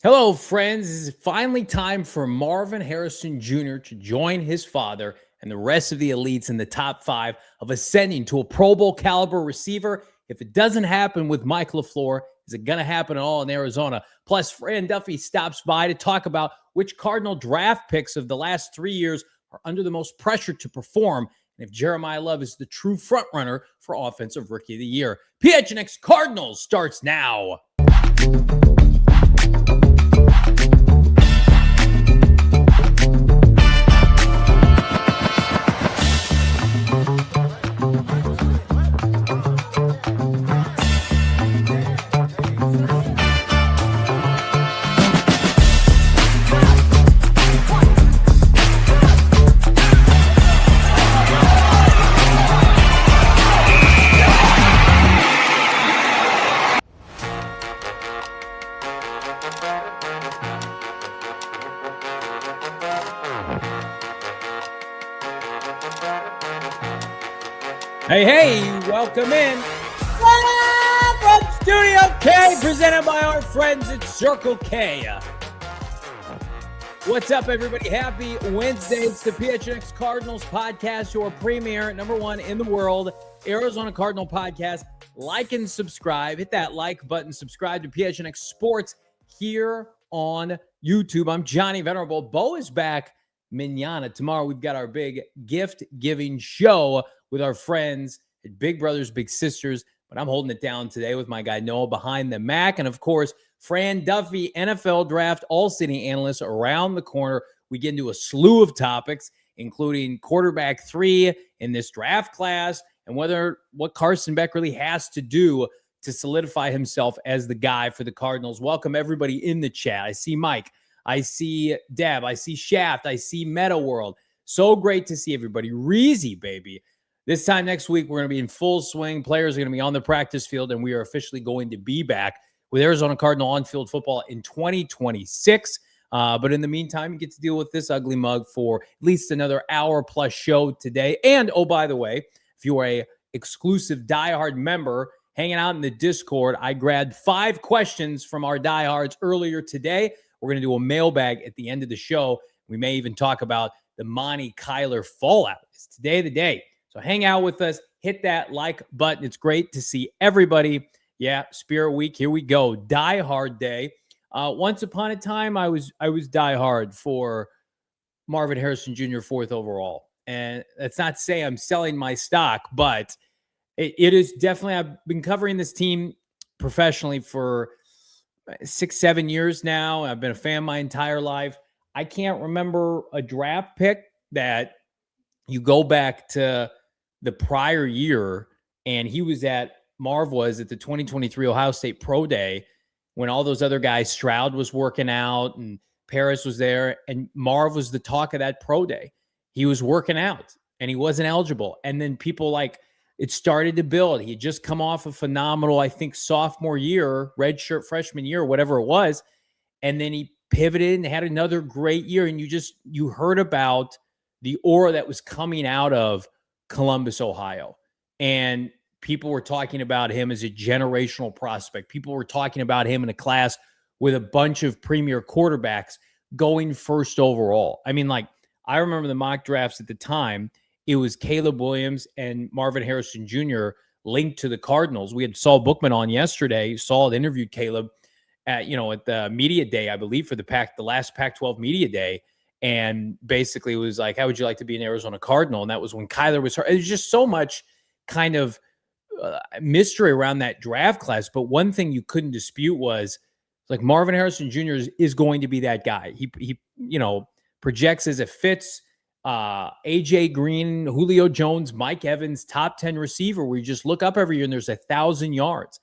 Hello, friends. This is finally time for Marvin Harrison Jr. to join his father and the rest of the elites in the top 5 of ascending to a Pro Bowl caliber receiver. If it doesn't happen with Mike LaFleur, is it going to happen at all in Arizona? Plus, Fran Duffy stops by to talk about which Cardinal draft picks of the last 3 years are under the most pressure to perform, and if Jeremiyah Love is the true frontrunner for Offensive Rookie of the Year. PHNX Cardinals starts now. Hey, welcome in. From Studio K, presented by our friends at Circle K. What's up, everybody? Happy Wednesday. It's the PHNX Cardinals podcast, your premier, #1 in the world, Arizona Cardinal podcast. Like and subscribe. Hit that like button. Subscribe to PHNX Sports here on YouTube. I'm Johnny Venerable. Bo is back mañana. Tomorrow, we've got our big gift-giving show with our friends at Big Brothers Big Sisters, but I'm holding it down today with my guy Noah behind the Mac, and of course, Fran Duffy, NFL Draft All-City Analyst around the corner. We get into a slew of topics, including quarterback 3 in this draft class, and what Carson Beck really has to do to solidify himself as the guy for the Cardinals. Welcome everybody in the chat. I see Mike, I see Deb, I see Shaft, I see Meta World. So great to see everybody. Reezy, baby. This time next week, we're going to be in full swing. Players are going to be on the practice field, and we are officially going to be back with Arizona Cardinal on-field football in 2026. But in the meantime, you get to deal with this ugly mug for at least another hour-plus show today. And, oh, by the way, if you are a exclusive Diehard member hanging out in the Discord, I grabbed 5 questions from our Diehards earlier today. We're going to do a mailbag at the end of the show. We may even talk about the Monty Kyler fallout. It's today the day. So hang out with us, hit that like button. It's great to see everybody. Yeah, Spirit Week, here we go. Die Hard Day. Once upon a time, I was Die Hard for Marvin Harrison Jr. 4th overall. And that's not to say I'm selling my stock, but it is definitely, I've been covering this team professionally for 6-7 years now. I've been a fan my entire life. I can't remember a draft pick that you go back to the prior year, and Marv was at the 2023 Ohio State Pro Day when all those other guys, Stroud was working out and Paris was there, and Marv was the talk of that Pro Day. He was working out and he wasn't eligible. And then people it started to build. He had just come off a phenomenal, I think, sophomore year, redshirt freshman year, whatever it was. And then he pivoted and had another great year. And you heard about the aura that was coming out of Columbus, Ohio. And people were talking about him as a generational prospect. People were talking about him in a class with a bunch of premier quarterbacks going 1st overall. I mean, I remember the mock drafts at the time. It was Caleb Williams and Marvin Harrison Jr. linked to the Cardinals. We had Saul Bookman on yesterday. Saul had interviewed Caleb at the media day, I believe, for the last Pac-12 media day. And basically it was like, how would you like to be an Arizona Cardinal? And that was when Kyler was hurt. There's just so much kind of mystery around that draft class. But one thing you couldn't dispute was Marvin Harrison Jr. is going to be that guy. He projects as it fits AJ Green, Julio Jones, Mike Evans, top 10 receiver where you just look up every year and there's 1,000 yards.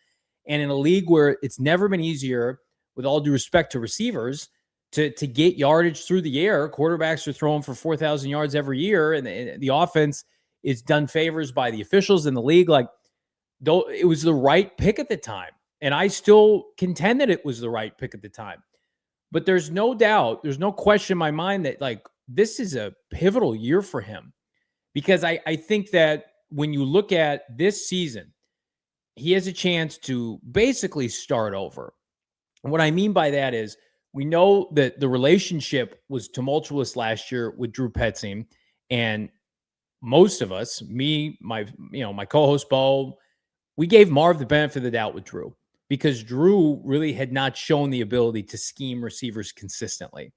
And in a league where it's never been easier, with all due respect to receivers, to get yardage through the air. Quarterbacks are throwing for 4,000 yards every year, and the offense is done favors by the officials in the league. Though it was the right pick at the time, and I still contend that it was the right pick at the time. But there's no doubt, there's no question in my mind that this is a pivotal year for him, because I think that when you look at this season, he has a chance to basically start over. And what I mean by that is We know that the relationship was tumultuous last year with Drew Petzing, and most of us, me, my co-host Bo, we gave Marv the benefit of the doubt with Drew because Drew really had not shown the ability to scheme receivers consistently.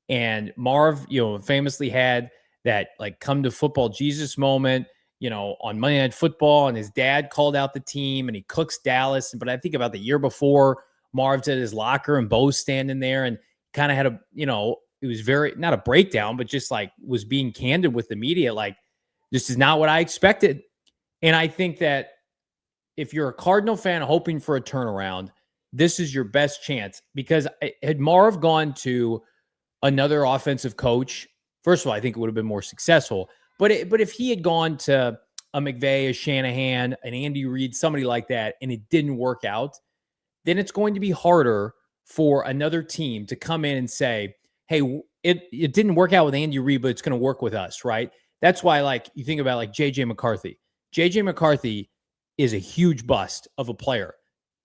And Marv, famously had that like come to football Jesus moment, on Monday Night Football, and his dad called out the team and he cooks Dallas. But I think about the year before, Marv's at his locker and Bo's standing there and kind of had it was very, not a breakdown, but just like was being candid with the media. Like, this is not what I expected. And I think that if you're a Cardinal fan hoping for a turnaround, this is your best chance, because had Marv gone to another offensive coach, first of all, I think it would have been more successful. But if he had gone to a McVay, a Shanahan, an Andy Reid, somebody like that, and it didn't work out, then it's going to be harder for another team to come in and say, hey, it didn't work out with Andy Reid, but it's going to work with us, right? That's why, like, you think about like J.J. McCarthy. J.J. McCarthy is a huge bust of a player.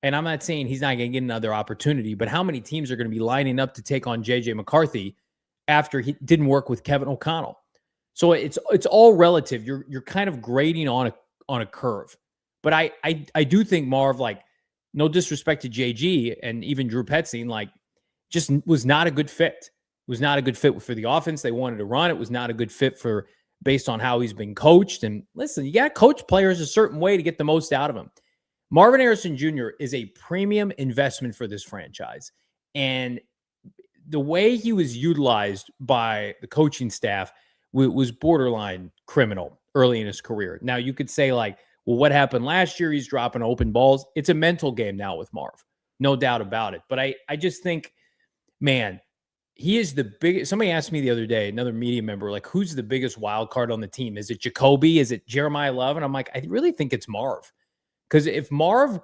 And I'm not saying he's not going to get another opportunity, but how many teams are going to be lining up to take on J.J. McCarthy after he didn't work with Kevin O'Connell? So it's all relative. You're kind of grading on a curve. But I do think Marv, like, no disrespect to JG and even Drew Petzing, like, just was not a good fit. It was not a good fit for the offense they wanted to run. It was not a good fit based on how he's been coached. And listen, you got to coach players a certain way to get the most out of them. Marvin Harrison Jr. is a premium investment for this franchise. And the way he was utilized by the coaching staff was borderline criminal early in his career. Now, you could say, like, well, what happened last year? He's dropping open balls. It's a mental game now with Marv. No doubt about it. But I just think, man, he is the biggest. Somebody asked me the other day, another media member, like, who's the biggest wild card on the team? Is it Jacoby? Is it Jeremiyah Love? And I'm like, I really think it's Marv. Because if Marv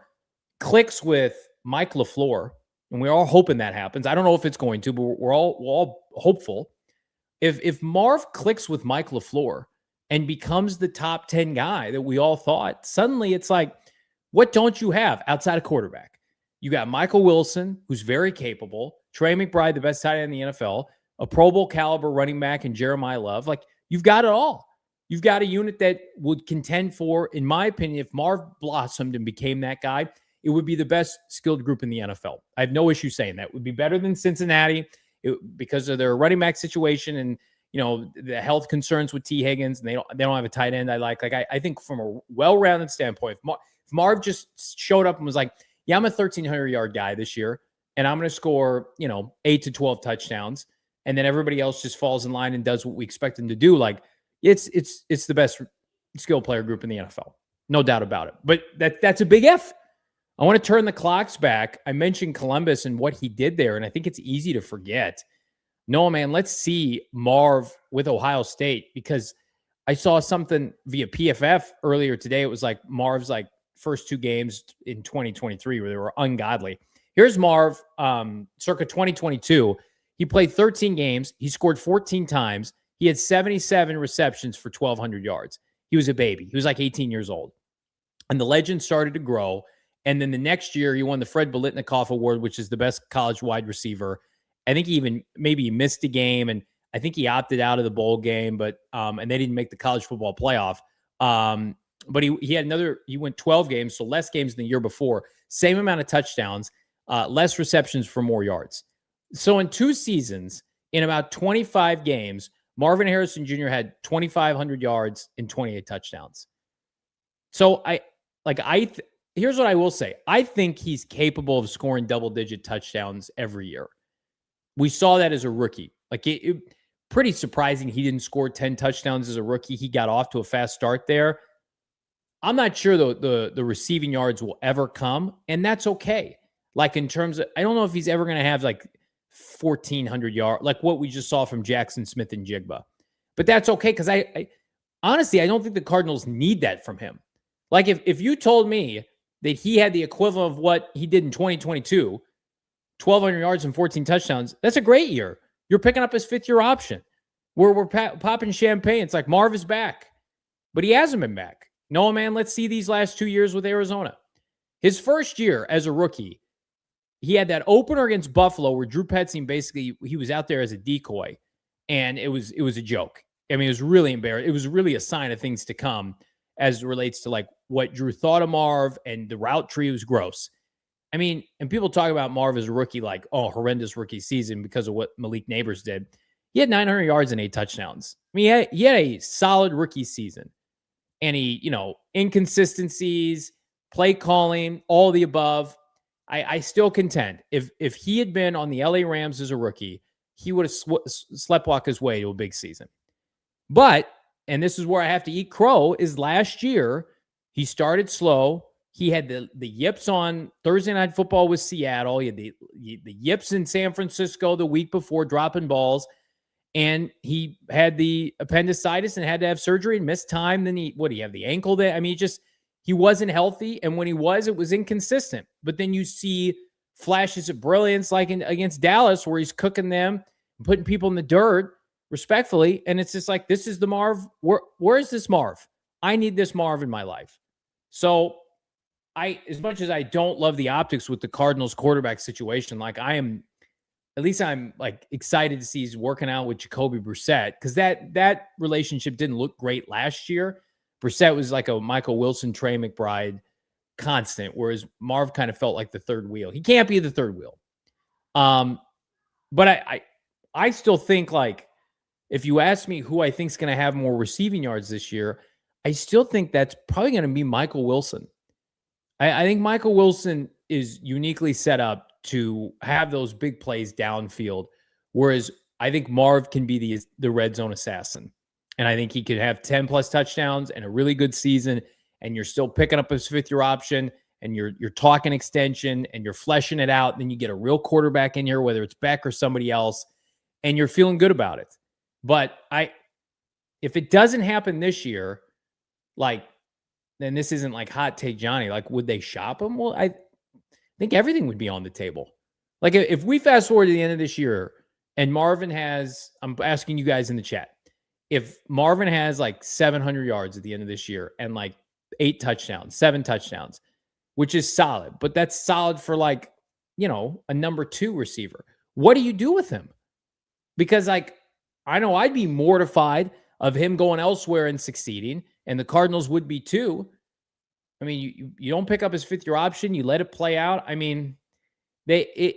clicks with Mike LaFleur, and we're all hoping that happens, I don't know if it's going to, but we're all hopeful. If Marv clicks with Mike LaFleur and becomes the top 10 guy that we all thought, suddenly it's like, what don't you have outside of quarterback? You got Michael Wilson, who's very capable, Trey McBride, the best tight end in the NFL, a Pro Bowl caliber running back, and Jeremiyah Love. Like, you've got it all. You've got a unit that would contend for, in my opinion, if Marv blossomed and became that guy, it would be the best skilled group in the NFL. I have no issue saying that. It would be better than Cincinnati because of their running back situation and, the health concerns with T. Higgins, and they don't have a tight end I like. Like, I think from a well-rounded standpoint, if Marv just showed up and was like, yeah, I'm a 1,300-yard guy this year, and I'm going to score, 8 to 12 touchdowns, and then everybody else just falls in line and does what we expect them to do. Like, it's the best skill player group in the NFL. No doubt about it. But that's a big F. I want to turn the clocks back. I mentioned Columbus and what he did there, and I think it's easy to forget. No, man, let's see Marv with Ohio State, because I saw something via PFF earlier today. It was like Marv's like first two games in 2023 where they were ungodly. Here's Marv, circa 2022. He played 13 games. He scored 14 times. He had 77 receptions for 1,200 yards. He was a baby. He was like 18 years old. And the legend started to grow. And then the next year, he won the Fred Biletnikoff Award, which is the best college wide receiver. I think he even maybe missed a game, and I think he opted out of the bowl game, but and they didn't make the college football playoff. But he went 12 games, so less games than the year before. Same amount of touchdowns, less receptions for more yards. So in 2 seasons, in about 25 games, Marvin Harrison Jr. had 2,500 yards and 28 touchdowns. So here's what I will say. I think he's capable of scoring double-digit touchdowns every year. We saw that as a rookie. Like, pretty surprising he didn't score 10 touchdowns as a rookie. He got off to a fast start there. I'm not sure the receiving yards will ever come, and that's okay. Like, in terms of, I don't know if he's ever going to have like 1,400 yards, like what we just saw from Jackson Smith and Jigba. But that's okay, because I honestly, I don't think the Cardinals need that from him. Like, if you told me that he had the equivalent of what he did in 2022, 1,200 yards and 14 touchdowns, that's a great year. You're picking up his 5th-year option. We're popping champagne. It's like Marv is back. But he hasn't been back. No, man, let's see these last 2 years with Arizona. His first year as a rookie, he had that opener against Buffalo where Drew Petzing basically, he was out there as a decoy, and it was a joke. I mean, it was really embarrassing. It was really a sign of things to come as it relates to like what Drew thought of Marv, and the route tree was gross. I mean, and people talk about Marv as a rookie, like, oh, horrendous rookie season because of what Malik Neighbors did. He had 900 yards and 8 touchdowns. I mean, he had a solid rookie season. And he, inconsistencies, play calling, all the above. I still contend if he had been on the LA Rams as a rookie, he would have sleptwalked his way to a big season. But, and this is where I have to eat crow, is last year he started slow. He had the yips on Thursday Night Football with Seattle. He had the yips in San Francisco the week before, dropping balls. And he had the appendicitis and had to have surgery and missed time. Then he have the ankle there? I mean, he wasn't healthy. And when he was, it was inconsistent. But then you see flashes of brilliance like against Dallas where he's cooking them, putting people in the dirt respectfully. And it's just like, this is the Marv. Where is this Marv? I need this Marv in my life. So as much as I don't love the optics with the Cardinals quarterback situation, like I'm like excited to see he's working out with Jacoby Brissett, because that relationship didn't look great last year. Brissett was like a Michael Wilson, Trey McBride constant, whereas Marv kind of felt like the third wheel. He can't be the third wheel. But I still think, like, if you ask me who I think is going to have more receiving yards this year, I still think that's probably going to be Michael Wilson. I think Michael Wilson is uniquely set up to have those big plays downfield, whereas I think Marv can be the red zone assassin. And I think he could have 10-plus touchdowns and a really good season, and you're still picking up his fifth-year option, and you're talking extension, and you're fleshing it out. And then you get a real quarterback in here, whether it's Beck or somebody else, and you're feeling good about it. But if it doesn't happen this year, like, then this isn't like hot take Johnny. Like, would they shop him? Well, I think everything would be on the table. Like, if we fast forward to the end of this year and Marvin has, I'm asking you guys in the chat, if Marvin has like 700 yards at the end of this year and like 7 touchdowns, which is solid, but that's solid for like, a number 2 receiver. What do you do with him? Because, like, I know I'd be mortified of him going elsewhere and succeeding, and the Cardinals would be too. I mean, you don't pick up his fifth-year option. You let it play out. I mean, they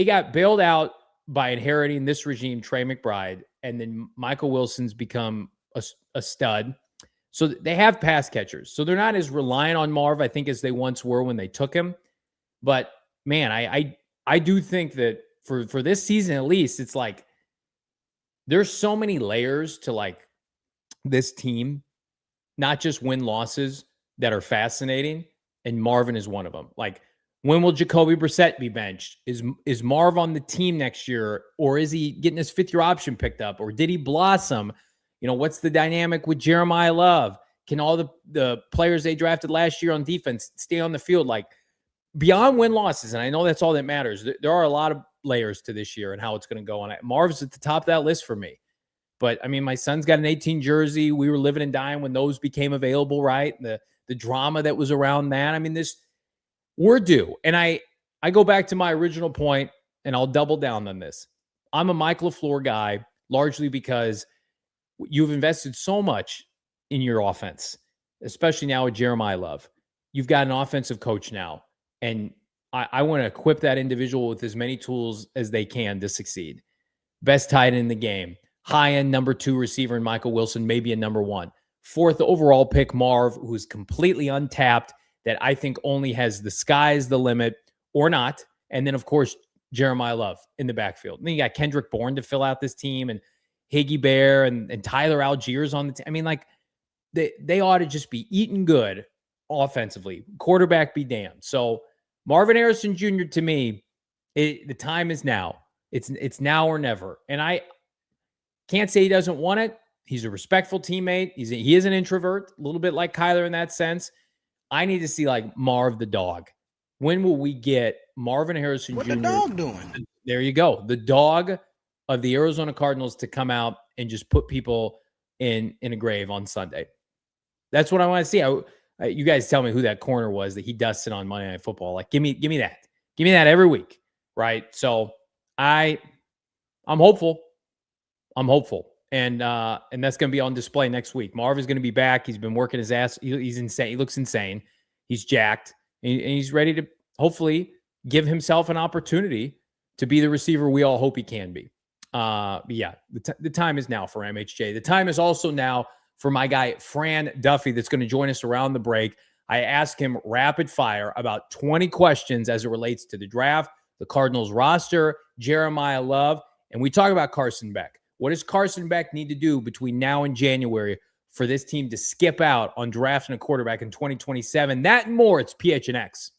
got bailed out by inheriting this regime, Trey McBride, and then Michael Wilson's become a stud. So they have pass catchers. So they're not as reliant on Marv, I think, as they once were when they took him. But, man, I do think that for this season at least, it's like there's so many layers to, like, this team, not just win-losses, that are fascinating, and Marvin is one of them. Like, when will Jacoby Brissett be benched? Is Marv on the team next year, or is he getting his fifth-year option picked up, or did he blossom? What's the dynamic with Jeremiyah Love? Can all the players they drafted last year on defense stay on the field? Like, beyond win-losses, and I know that's all that matters, there are a lot of layers to this year and how it's going to go on. Marv's at the top of that list for me. But, I mean, my son's got an 18 jersey. We were living and dying when those became available, right? The drama that was around that. I mean, we're due. And I go back to my original point, and I'll double down on this. I'm a Mike LaFleur guy, largely because you've invested so much in your offense, especially now with Jeremiyah Love. You've got an offensive coach now, and I want to equip that individual with as many tools as they can to succeed. Best tight end in the game. High-end number 2 receiver in Michael Wilson, maybe a number 1. 4th overall pick, Marv, who's completely untapped, that I think only has the sky's the limit or not. And then, of course, Jeremiyah Love in the backfield. And then you got Kendrick Bourne to fill out this team, and Higgy Bear and Tyler Algiers on the team. I mean, like, they ought to just be eating good offensively. Quarterback be damned. So Marvin Harrison Jr., to me, the time is now. It's now or never. And I can't say he doesn't want it. He's a respectful teammate. He is an introvert, a little bit like Kyler in that sense. I need to see, like, Marv the dog. When will we get Marvin Harrison Jr.? What the dog doing? There you go. The dog of the Arizona Cardinals to come out and just put people in a grave on Sunday. That's what I want to see. You guys tell me who that corner was that he dusted on Monday Night Football. Like, give me that. Give me that every week, right? So I'm hopeful. I'm hopeful. And that's going to be on display next week. Marv is going to be back. He's been working his ass. He's insane. He looks insane. He's jacked. And he's ready to hopefully give himself an opportunity to be the receiver we all hope he can be. But yeah, the time is now for MHJ. The time is also now for my guy, Fran Duffy, that's going to join us around the break. I asked him rapid fire about 20 questions as it relates to the draft, the Cardinals roster, Jeremiyah Love, and we talk about Carson Beck. What does Carson Beck need to do between now and January for this team to skip out on drafting a quarterback in 2027? That and more. It's PHNX.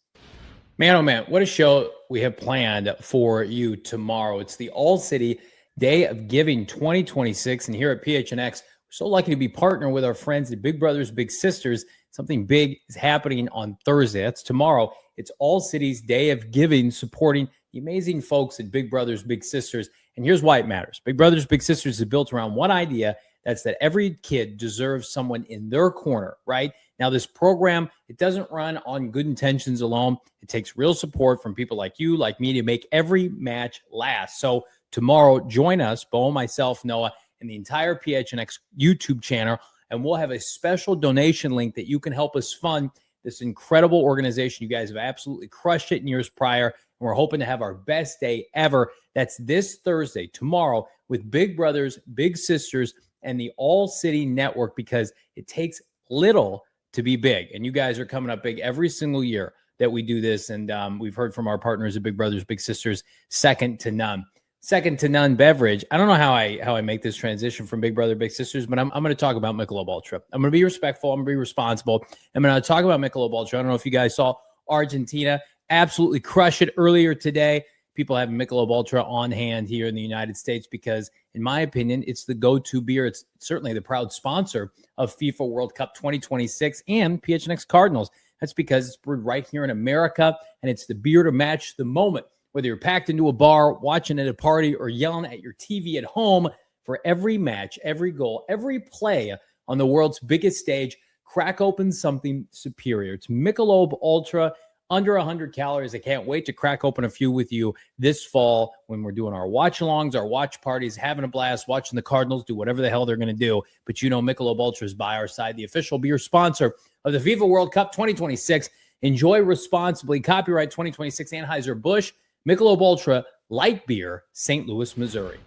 Man, oh man, what a show we have planned for you tomorrow. It's the All-City Day of Giving 2026, and here at PHNX, we're so lucky to be partnering with our friends at Big Brothers Big Sisters. Something big is happening on Thursday. That's tomorrow. It's All-City's Day of Giving, supporting the amazing folks at Big Brothers Big Sisters. And here's why it matters. Big Brothers Big Sisters is built around one idea. That's that every kid deserves someone in their corner, right? Now, this program, it doesn't run on good intentions alone. It takes real support from people like you, like me, to make every match last. So tomorrow, join us, Bo, myself, Noah, and the entire PHNX YouTube channel, and we'll have a special donation link that you can help us fund this incredible organization. You guys have absolutely crushed it in years prior, and we're hoping to have our best day ever. That's this Thursday, tomorrow, with Big Brothers Big Sisters and the All-City Network, because it takes little to be big. And you guys are coming up big every single year that we do this. And we've heard from our partners at Big Brothers Big Sisters, second to none. Second to none beverage. I don't know how I make this transition from Big Brother Big Sisters, but I'm going to talk about Michelob Ultra. I'm going to be respectful. I'm going to be responsible. I'm going to talk about Michelob Ultra. I don't know if you guys saw Argentina absolutely crush it earlier today. People have Michelob Ultra on hand here in the United States because, in my opinion, it's the go-to beer. It's certainly the proud sponsor of FIFA World Cup 2026 and PHNX Cardinals. That's because it's brewed right here in America, and it's the beer to match the moment. Whether you're packed into a bar, watching at a party, or yelling at your TV at home, for every match, every goal, every play on the world's biggest stage, crack open something superior. It's Michelob Ultra, under 100 calories. I can't wait to crack open a few with you this fall when we're doing our watch-alongs, our watch parties, having a blast, watching the Cardinals do whatever the hell they're going to do. But you know Michelob Ultra is by our side, the official beer sponsor of the FIFA World Cup 2026. Enjoy responsibly. Copyright 2026 Anheuser-Busch. Michelob Ultra Light Beer, St. Louis, Missouri.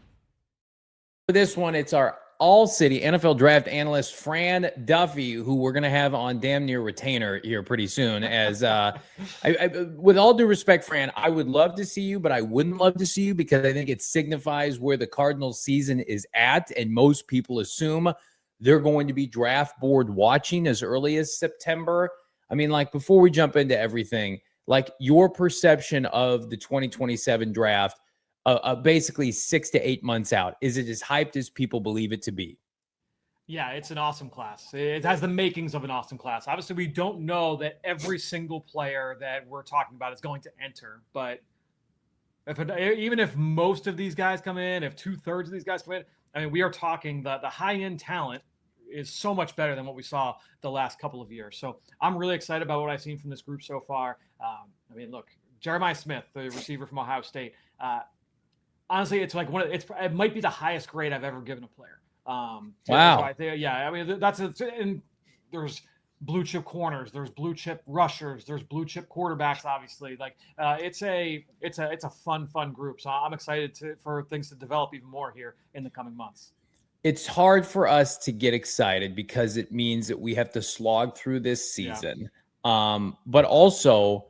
For this one, it's our All-City NFL Draft Analyst, Fran Duffy, who we're going to have on damn near retainer here pretty soon. As with all due respect, Fran, I would love to see you, but I wouldn't love to see you because I think it signifies where the Cardinals season is at, and most people assume they're going to be draft board watching as early as September. I mean, like, before we jump into everything, like, your perception of the 2027 draft, basically 6 to 8 months out, is it as hyped as people believe it to be? Yeah, it's an awesome class. It has the makings of an awesome class. Obviously, we don't know that every single player that we're talking about is going to enter, but even if most of these guys come in, if 2/3 of these guys come in, I mean, we are talking the high-end talent is so much better than what we saw the last couple of years. So I'm really excited about what I've seen from this group so far. I mean, look, Jeremiah Smith, the receiver from Ohio State. Honestly, it's like it might be the highest grade I've ever given a player. Wow. So I mean, and there's blue chip corners, there's blue chip rushers, there's blue chip quarterbacks. Obviously, like it's a fun group. So I'm excited for things to develop even more here in the coming months. It's hard for us to get excited because it means that we have to slog through this season. Yeah. But also,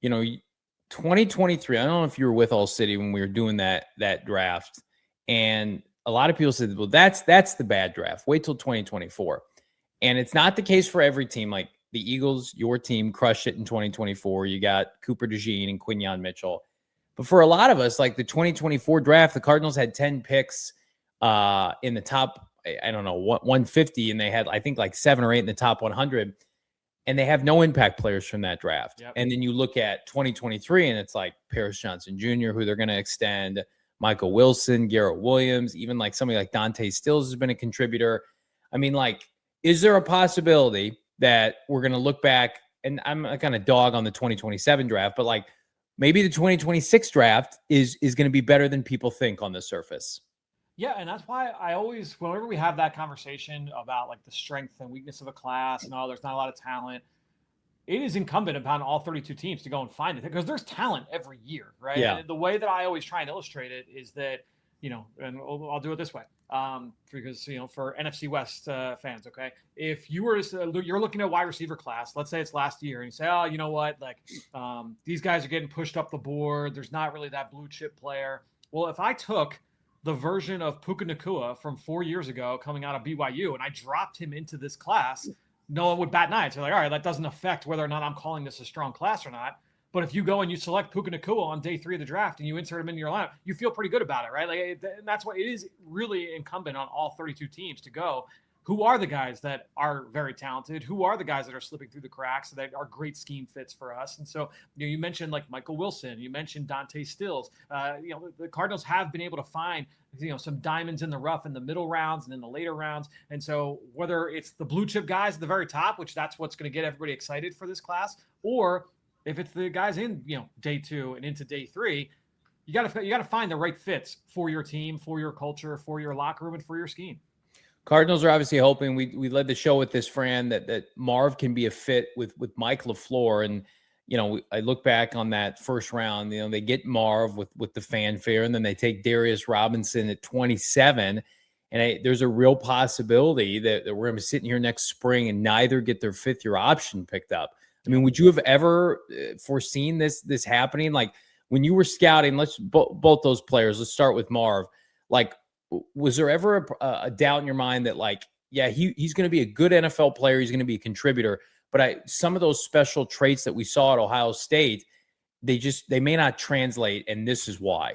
2023, I don't know if you were with All City when we were doing that draft. And a lot of people said, well, that's the bad draft. Wait till 2024. And it's not the case for every team. Like the Eagles, your team crushed it in 2024. You got Cooper DeJean and Quinyon Mitchell. But for a lot of us, like the 2024 draft, the Cardinals had 10 picks in the top, 150, and they had, I think, like 7 or 8 in the top 100, and they have no impact players from that draft. Yep. And then you look at 2023, and it's like Paris Johnson Jr., who they're going to extend, Michael Wilson, Garrett Williams, even like somebody like Dante Stills has been a contributor. I mean, like, is there a possibility that we're going to look back, and I'm not going to dog on the 2027 draft, but like maybe the 2026 draft is going to be better than people think on the surface. Yeah, and that's why I always, whenever we have that conversation about like the strength and weakness of a class and there's not a lot of talent, it is incumbent upon all 32 teams to go and find it because there's talent every year, right? Yeah. And the way that I always try and illustrate it is that, and I'll do it this way, because, for NFC West fans, okay? If you were, you're looking at wide receiver class, let's say it's last year, and you say, oh, you know what? Like, these guys are getting pushed up the board. There's not really that blue chip player. Well, if I took the version of Puka Nacua from 4 years ago coming out of BYU and I dropped him into this class, no one would bat an eye. So like, all right, that doesn't affect whether or not I'm calling this a strong class or not. But if you go and you select Puka Nacua on day 3 of the draft and you insert him into your lineup, you feel pretty good about it, right? Like that's why it is really incumbent on all 32 teams to go. Who are the guys that are very talented? Who are the guys that are slipping through the cracks that are great scheme fits for us? And so, you mentioned like Michael Wilson, you mentioned Dante Stills. The Cardinals have been able to find, some diamonds in the rough in the middle rounds and in the later rounds. And so whether it's the blue chip guys at the very top, which that's what's going to get everybody excited for this class, or if it's the guys in, day 2 and into day 3, you got to find the right fits for your team, for your culture, for your locker room, and for your scheme. Cardinals are obviously hoping, we led the show with this, Fran, that Marv can be a fit with Mike LaFleur. And, I look back on that first round, they get Marv with the fanfare, and then they take Darius Robinson at 27. And there's a real possibility that we're going to be sitting here next spring and neither get their 5th-year option picked up. I mean, would you have ever foreseen this happening? Like when you were scouting, both those players, let's start with Marv, like, was there ever a doubt in your mind that like, yeah, he's going to be a good NFL player. He's going to be a contributor. But some of those special traits that we saw at Ohio State, they may not translate. And this is why.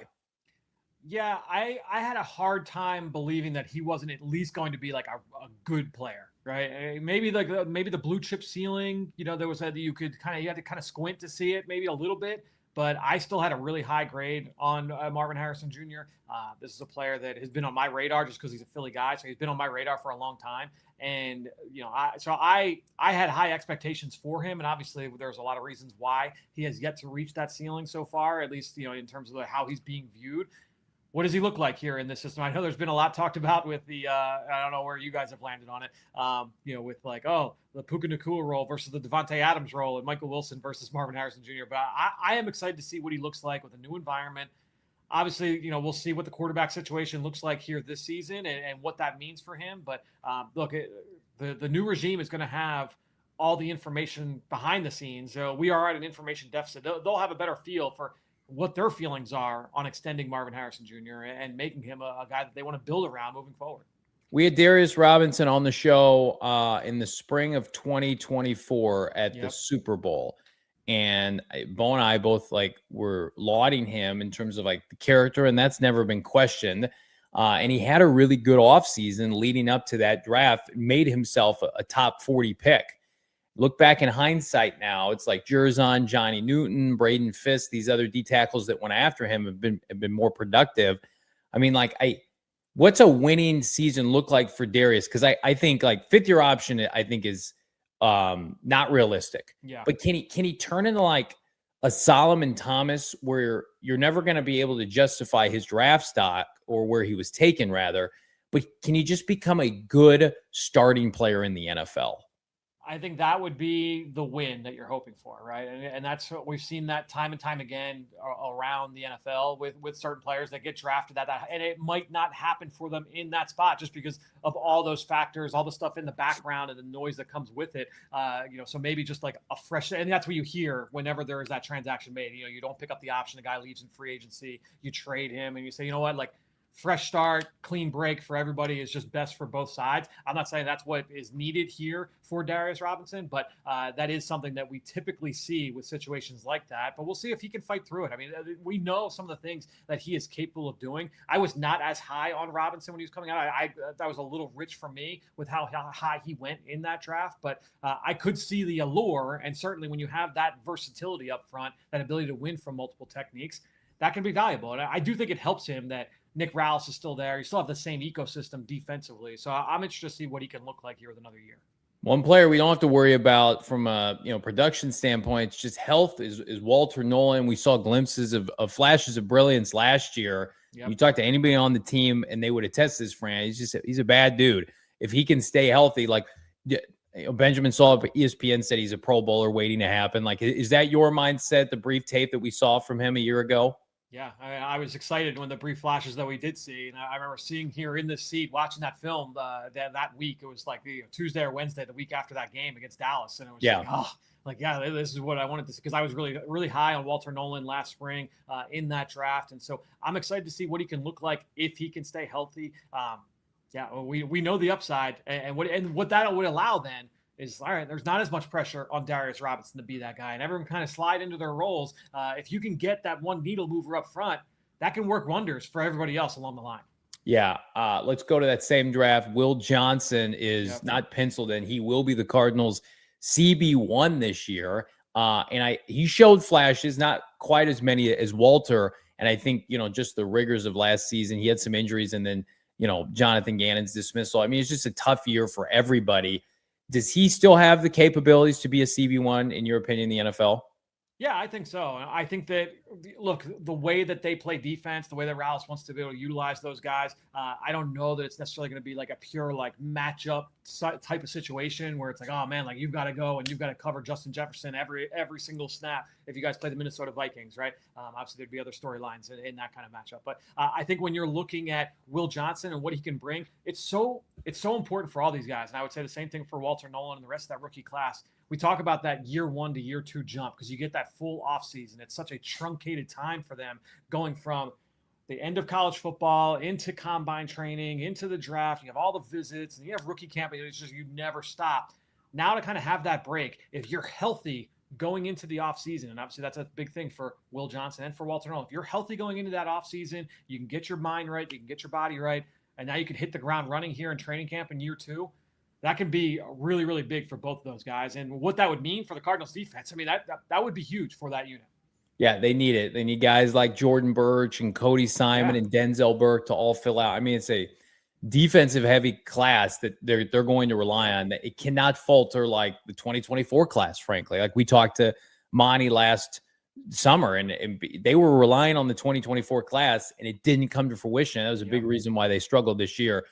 Yeah, I had a hard time believing that he wasn't at least going to be like a good player, right? Maybe the blue chip ceiling, there was you had to kind of squint to see it maybe a little bit. But I still had a really high grade on Marvin Harrison Jr. This is a player that has been on my radar just because he's a Philly guy. So he's been on my radar for a long time. And, I had high expectations for him. And obviously there's a lot of reasons why he has yet to reach that ceiling so far, at least, in terms of how he's being viewed. What does he look like here in this system? I know there's been a lot talked about with the, I don't know where you guys have landed on it, with like, the Puka Nacua role versus the Devontae Adams role and Michael Wilson versus Marvin Harrison Jr. But I am excited to see what he looks like with a new environment. Obviously, we'll see what the quarterback situation looks like here this season and what that means for him. But look, the new regime is going to have all the information behind the scenes. So we are at an information deficit. They'll have a better feel for what their feelings are on extending Marvin Harrison Jr. and making him a guy that they want to build around moving forward. We had Darius Robinson on the show in the spring of 2024 at the Super Bowl. And Bo and I both were lauding him in terms of the character, and that's never been questioned. And he had a really good offseason leading up to that draft, made himself a top 40 pick. Look back in hindsight now, it's like Jerzon, Johnny Newton, Braden Fisk, these other D tackles that went after him have been more productive. I mean, what's a winning season look like for Darius? Because I think 5th-year option, I think is not realistic. Yeah. But can he turn into a Solomon Thomas where you're never going to be able to justify his draft stock or where he was taken rather, but can he just become a good starting player in the NFL? I think that would be the win that you're hoping for, right? And that's what we've seen that time and time again around the NFL with certain players that get drafted and it might not happen for them in that spot just because of all those factors, all the stuff in the background and the noise that comes with it. So maybe just a fresh, and that's what you hear whenever there is that transaction made. You don't pick up the option, the guy leaves in free agency, you trade him, and you say, you know what, fresh start, clean break for everybody is just best for both sides. I'm not saying that's what is needed here for Darius Robinson, but that is something that we typically see with situations like that. But we'll see if he can fight through it. I mean, we know some of the things that he is capable of doing. I was not as high on Robinson when he was coming out. That was a little rich for me with how high he went in that draft. But I could see the allure, and certainly when you have that versatility up front, that ability to win from multiple techniques, that can be valuable. And I do think it helps him that Nick Rallis is still there. You still have the same ecosystem defensively. So I'm interested to see what he can look like here with another year. One player we don't have to worry about from a production standpoint, it's just health, is Walter Nolan. We saw glimpses of flashes of brilliance last year. Yep. You talk to anybody on the team and they would attest this, Fran. He's a bad dude. If he can stay healthy, like Benjamin Saul, ESPN said he's a Pro Bowler waiting to happen. Like, is that your mindset, the brief tape that we saw from him a year ago? Yeah, I was excited when the brief flashes that we did see, and I remember sitting here in this seat watching that film that week. It was like Tuesday or Wednesday, the week after that game against Dallas, and it was this is what I wanted to see, because I was really, really high on Walter Nolan last spring in that draft, and so I'm excited to see what he can look like if he can stay healthy. We know the upside, and what that would allow then is, all right, there's not as much pressure on Darius Robinson to be that guy, and everyone kind of slide into their roles. If you can get that one needle mover up front, that can work wonders for everybody else along the line. Yeah. Let's go to that same draft. Will Johnson is not penciled in. He will be the Cardinals' CB1 this year. And he showed flashes, not quite as many as Walter. And I think, just the rigors of last season, he had some injuries, and then, Jonathan Gannon's dismissal. I mean, it's just a tough year for everybody. Does he still have the capabilities to be a CB1, in your opinion, in the NFL? Yeah, I think so. I think that, look, the way that they play defense, the way that Rallis wants to be able to utilize those guys, I don't know that it's necessarily going to be like a pure matchup type of situation where it's like, oh man, you've got to go and you've got to cover Justin Jefferson every single snap if you guys play the Minnesota Vikings, right? Obviously, there'd be other storylines in that kind of matchup. But I think when you're looking at Will Johnson and what he can bring, it's so important for all these guys. And I would say the same thing for Walter Nolan and the rest of that rookie class. We talk about that year 1 to year 2 jump because you get that full offseason. It's such a truncated time for them, going from the end of college football into combine training, into the draft. You have all the visits, and you have rookie camp. It's just, you never stop. Now to kind of have that break, if you're healthy going into the offseason, and obviously that's a big thing for Will Johnson and for Walter Nolan. If you're healthy going into that offseason, you can get your mind right, you can get your body right, and now you can hit the ground running here in training camp in year 2. That can be really, really big for both of those guys. And what that would mean for the Cardinals defense, I mean, that would be huge for that unit. Yeah, they need it. They need guys like Jordan Birch and Cody Simon and Denzel Burke to all fill out. I mean, it's a defensive heavy class that they're going to rely on. It cannot falter like the 2024 class, frankly. Like we talked to Monty last summer, and they were relying on the 2024 class, and it didn't come to fruition. That was a big reason why they struggled this year.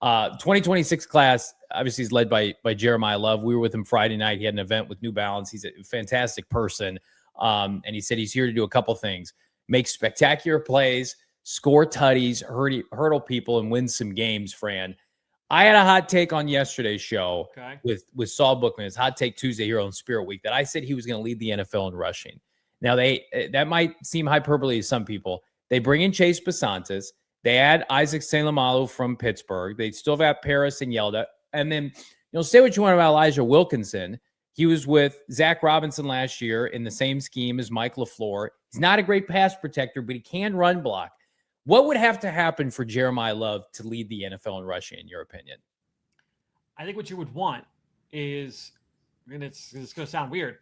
2026 class obviously is led by Jeremiyah Love. We were with him Friday night. He had an event with New Balance. He's a fantastic person. And he said he's here to do a couple things: make spectacular plays, score tutties, hurdle people, and win some games, Fran. I had a hot take on yesterday's show with Saul Bookman. It's Hot Take Tuesday here on Spirit Week, that I said he was going to lead the NFL in rushing. Now, that might seem hyperbole to some people. They bring in Chase Basantis. They add Isaac Seumalo from Pittsburgh. They still have Paris and Yelda. And then, say what you want about Elijah Wilkinson. He was with Zach Robinson last year in the same scheme as Mike LaFleur. He's not a great pass protector, but he can run block. What would have to happen for Jeremiyah Love to lead the NFL in rushing, in your opinion? I think what you would want is, and it's going to sound weird,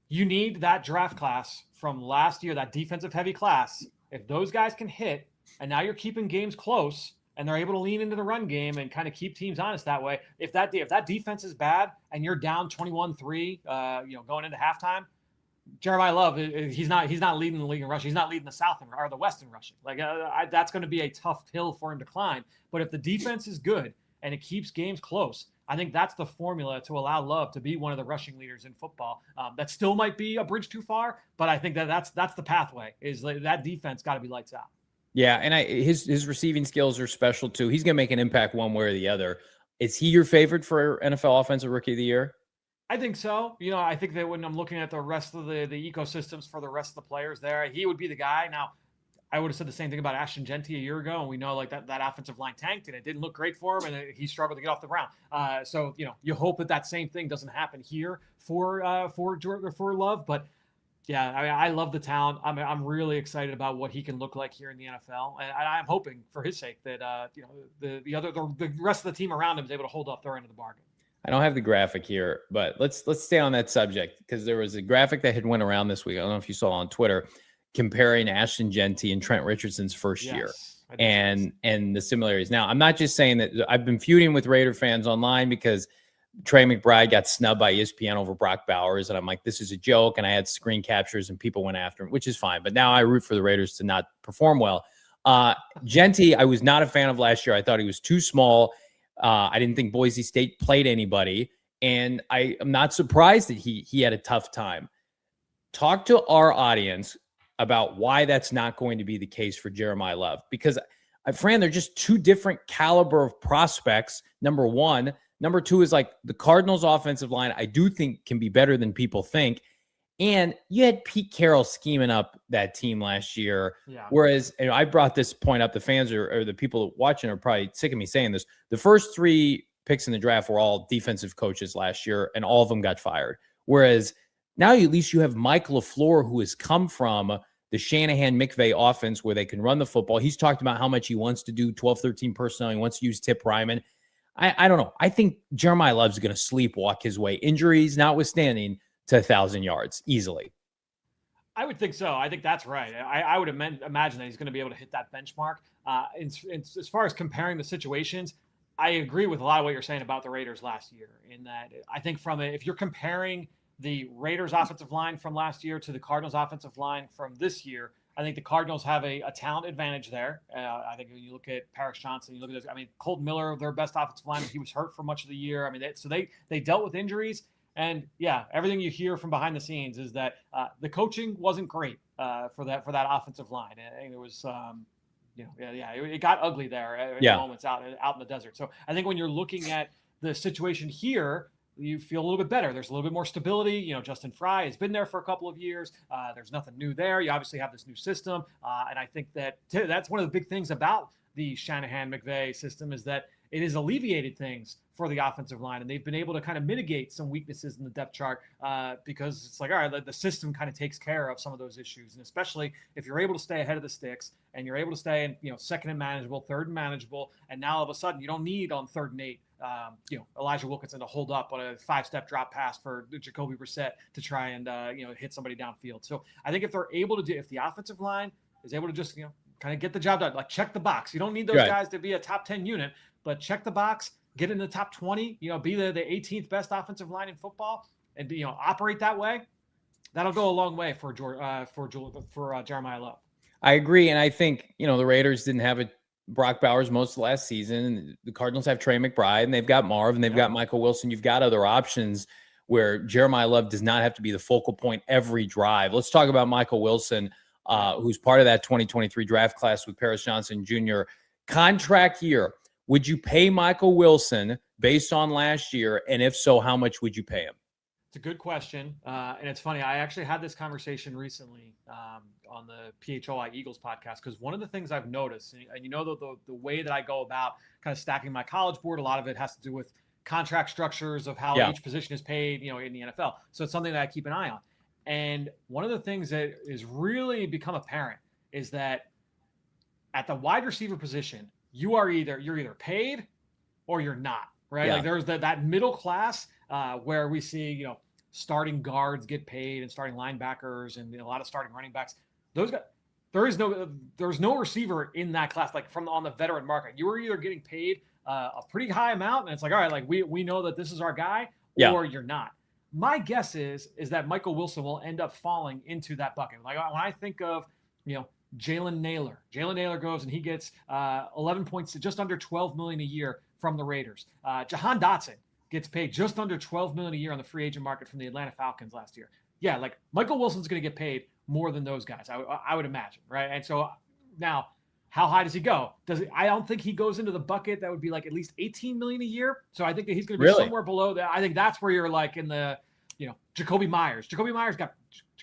you need that draft class from last year, that defensive heavy class. If those guys can hit, and now you're keeping games close, and they're able to lean into the run game and kind of keep teams honest that way. If that defense is bad and you're down 21-3, going into halftime, Jeremiyah Love, he's not leading the league in rushing. He's not leading the South or the West in rushing. That's going to be a tough hill for him to climb. But if the defense is good and it keeps games close, I think that's the formula to allow Love to be one of the rushing leaders in football. That still might be a bridge too far, but I think that's the pathway. Is that defense got to be lights out. Yeah, and his receiving skills are special too. He's going to make an impact one way or the other. Is he your favorite for NFL Offensive Rookie of the Year? I think so. I think that when I'm looking at the rest of the ecosystems for the rest of the players there, he would be the guy. Now, I would have said the same thing about Ashton Genty a year ago, and we know that offensive line tanked, and it didn't look great for him, and he struggled to get off the ground. So you hope that same thing doesn't happen here for Love, but. Yeah, I love the talent. I'm really excited about what he can look like here in the NFL, and I'm hoping for his sake that the rest of the team around him is able to hold up their end of the bargain. I don't have the graphic here, but let's stay on that subject, because there was a graphic that had went around this week. I don't know if you saw on Twitter, comparing Ashton Genty and Trent Richardson's first year and the similarities. Now, I'm not just saying that. I've been feuding with Raider fans online because Trey McBride got snubbed by ESPN over Brock Bowers, and I'm like, this is a joke. And I had screen captures, and people went after him, which is fine. But now I root for the Raiders to not perform well. Genty, I was not a fan of last year. I thought he was too small. I didn't think Boise State played anybody, and I am not surprised that he had a tough time. Talk to our audience about why that's not going to be the case for Jeremiyah Love, because Fran, they're just two different caliber of prospects. Number one. Number two is like the Cardinals offensive line, I do think can be better than people think. And you had Pete Carroll scheming up that team last year. Yeah. Whereas, and I brought this point up, the fans or the people watching are probably sick of me saying this. The first 3 picks in the draft were all defensive coaches last year, and all of them got fired. Whereas now at least you have Mike LaFleur, who has come from the Shanahan-McVay offense where they can run the football. He's talked about how much he wants to do 12-13 personnel. He wants to use Tip Ryman. I don't know. I think Jeremiyah Love's going to sleepwalk his way, injuries notwithstanding, to 1,000 yards easily. I would think so. I think that's right. I would imagine that he's going to be able to hit that benchmark. As far as comparing the situations, I agree with a lot of what you're saying about the Raiders last year, in that I think if you're comparing the Raiders offensive line from last year to the Cardinals offensive line from this year, I think the Cardinals have a talent advantage there. I think when you look at Paris Johnson, you look at this. I mean, Colton Miller, their best offensive lineman, he was hurt for much of the year. I mean, they dealt with injuries, and yeah, everything you hear from behind the scenes is that the coaching wasn't great for that offensive line. I think it was, it got ugly there at moments out in the desert. So I think when you're looking at the situation here, you feel a little bit better. There's a little bit more stability. You know, Justin Fry has been there for a couple of years. There's nothing new there. You obviously have this new system. And I think that's one of the big things about the Shanahan-McVay system is that it has alleviated things for the offensive line. And they've been able to kind of mitigate some weaknesses in the depth chart because it's like, all right, the system kind of takes care of some of those issues. And especially if you're able to stay ahead of the sticks and you're able to stay in, second and manageable, third and manageable. And now all of a sudden you don't need on 3rd and 8, Elijah Wilkinson to hold up on a 5-step drop pass for Jacoby Brissett to try and, hit somebody downfield. So I think if the offensive line is able to just, kind of get the job done, like check the box. You don't need those guys to be a top 10 unit, but check the box, get in the top 20, be the 18th best offensive line in football and, operate that way. That'll go a long way for Jeremiyah Love. I agree. And I think, the Raiders didn't have Brock Bowers most of last season. And the Cardinals have Trey McBride, and they've got Marv, and they've got Michael Wilson. You've got other options where Jeremiyah Love does not have to be the focal point every drive. Let's talk about Michael Wilson, who's part of that 2023 draft class with Paris Johnson Jr. Contract year. Would you pay Michael Wilson based on last year? And if so, how much would you pay him? It's a good question. And it's funny. I actually had this conversation recently on the PHOI Eagles podcast, because one of the things I've noticed, and the way that I go about kind of stacking my college board, a lot of it has to do with contract structures of how each position is paid, in the NFL. So it's something that I keep an eye on. And one of the things that is really become apparent is that at the wide receiver position, you're either paid or you're not, right? Yeah. Like there's that middle class where we see, starting guards get paid and starting linebackers and a lot of starting running backs. Those guys, there's no receiver in that class, like on the veteran market. You were either getting paid a pretty high amount, and it's like, all right, like we know that this is our guy, or you're not. My guess is that Michael Wilson will end up falling into that bucket. Like when I think of, Jalen Naylor goes and he gets 11 points to just under $12 million a year from the Raiders. Jahan Dotson gets paid just under $12 million a year on the free agent market from the Atlanta Falcons last year. Yeah, like Michael Wilson's going to get paid more than those guys, I would imagine, right? And so now, how high does he go? I don't think he goes into the bucket that would be like at least $18 million a year. So I think that he's going to be somewhere below that. I think that's where you're like in the, Jacoby Myers. Jacoby Myers got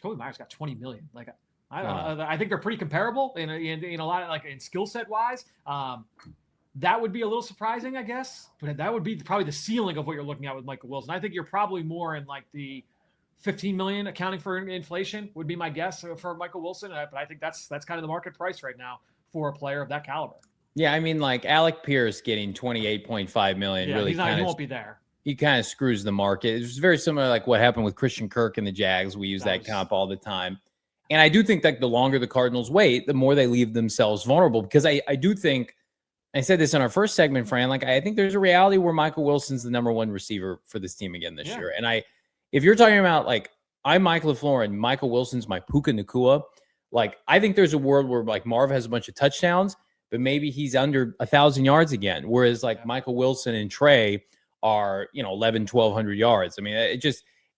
$20 million. Like I don't know. I think they're pretty comparable in a lot of, like, in skill set wise. That would be a little surprising, I guess, but that would be probably the ceiling of what you're looking at with Michael Wilson. I think you're probably more in like the $15 million accounting for inflation would be my guess for Michael Wilson. But I think that's kind of the market price right now for a player of that caliber. Yeah, I mean, like Alec Pierce getting $28.5 million. Yeah, really he won't be there. He kind of screws the market. It's very similar like what happened with Christian Kirk and the Jags. We use that comp all the time. And I do think that the longer the Cardinals wait, the more they leave themselves vulnerable, because I do think, I said this in our first segment, Fran, like I think there's a reality where Michael Wilson's the number one receiver for this team again this year. And if you're talking about like, I'm Mike LaFleur and Michael Wilson's my Puka Nacua, like I think there's a world where like Marv has a bunch of touchdowns, but maybe he's under 1,000 yards again. Whereas like Michael Wilson and Trey are, 1,100 yards. I mean,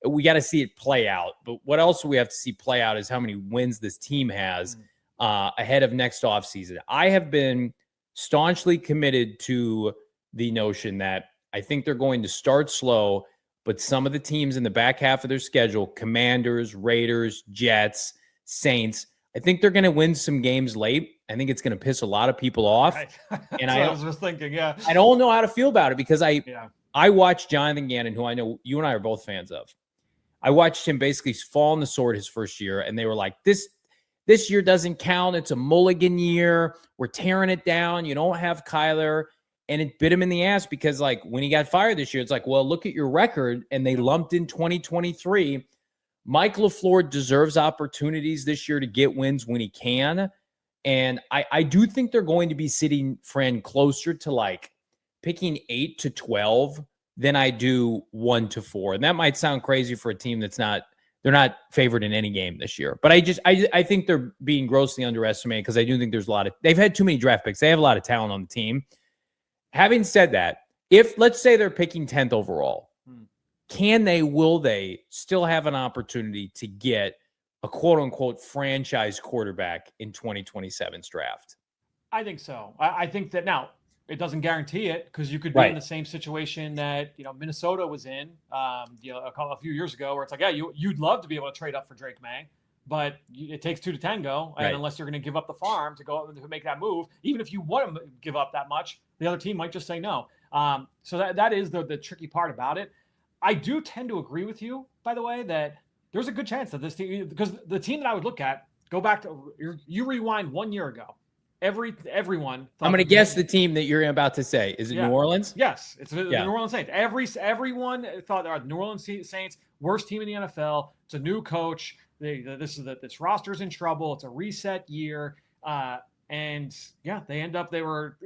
we got to see it play out. But what else we have to see play out is how many wins this team has ahead of next offseason. I have been staunchly committed to the notion that I think they're going to start slow, but some of the teams in the back half of their schedule, Commanders, Raiders, Jets, Saints, I think they're going to win some games late. I think it's going to piss a lot of people off. Right. And I was just thinking, I don't know how to feel about it because I watched Jonathan Gannon, who I know you and I are both fans of. I watched him basically fall on the sword his first year, and they were like, this year doesn't count. It's a mulligan year. We're tearing it down. You don't have Kyler. And it bit him in the ass because, like, when he got fired this year, it's like, well, look at your record. And they lumped in 2023. Mike LaFleur deserves opportunities this year to get wins when he can. And I do think they're going to be sitting, Fran, closer to, like, picking 8 to 12 than I do 1 to 4. And that might sound crazy for a team they're not favored in any game this year. But I think they're being grossly underestimated because I do think there's they've had too many draft picks. They have a lot of talent on the team. Having said that, if let's say they're picking 10th overall, will they still have an opportunity to get a quote unquote franchise quarterback in 2027's draft? I think so. I think that now it doesn't guarantee it because you could be in the same situation that Minnesota was in a few years ago, where it's like, you'd love to be able to trade up for Drake May, but it takes 2 to tango, and unless you're going to give up the farm to make that move, even if you want to give up that much, the other team might just say no. So that is the tricky part about it. I do tend to agree with you, by the way, that there's a good chance that this team, because the team that I would look at, go back to you rewind 1 year ago. Everyone. I'm going to guess the team that you're about to say. Is it New Orleans? Yes, it's the New Orleans Saints. Everyone thought the New Orleans Saints, worst team in the NFL. It's a new coach. This roster's in trouble. It's a reset year. And they end up, they were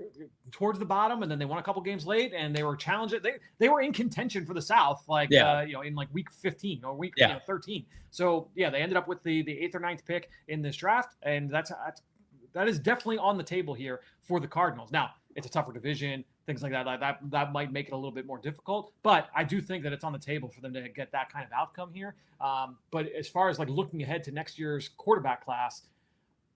towards the bottom, and then they won a couple games late, and they were challenged. They were in contention for the South, in like week 15 or week 13. So they ended up with the 8th or 9th pick in this draft, and that is definitely on the table here for the Cardinals. Now, it's a tougher division, things like that. That might make it a little bit more difficult, but I do think that it's on the table for them to get that kind of outcome here. But as far as like looking ahead to next year's quarterback class,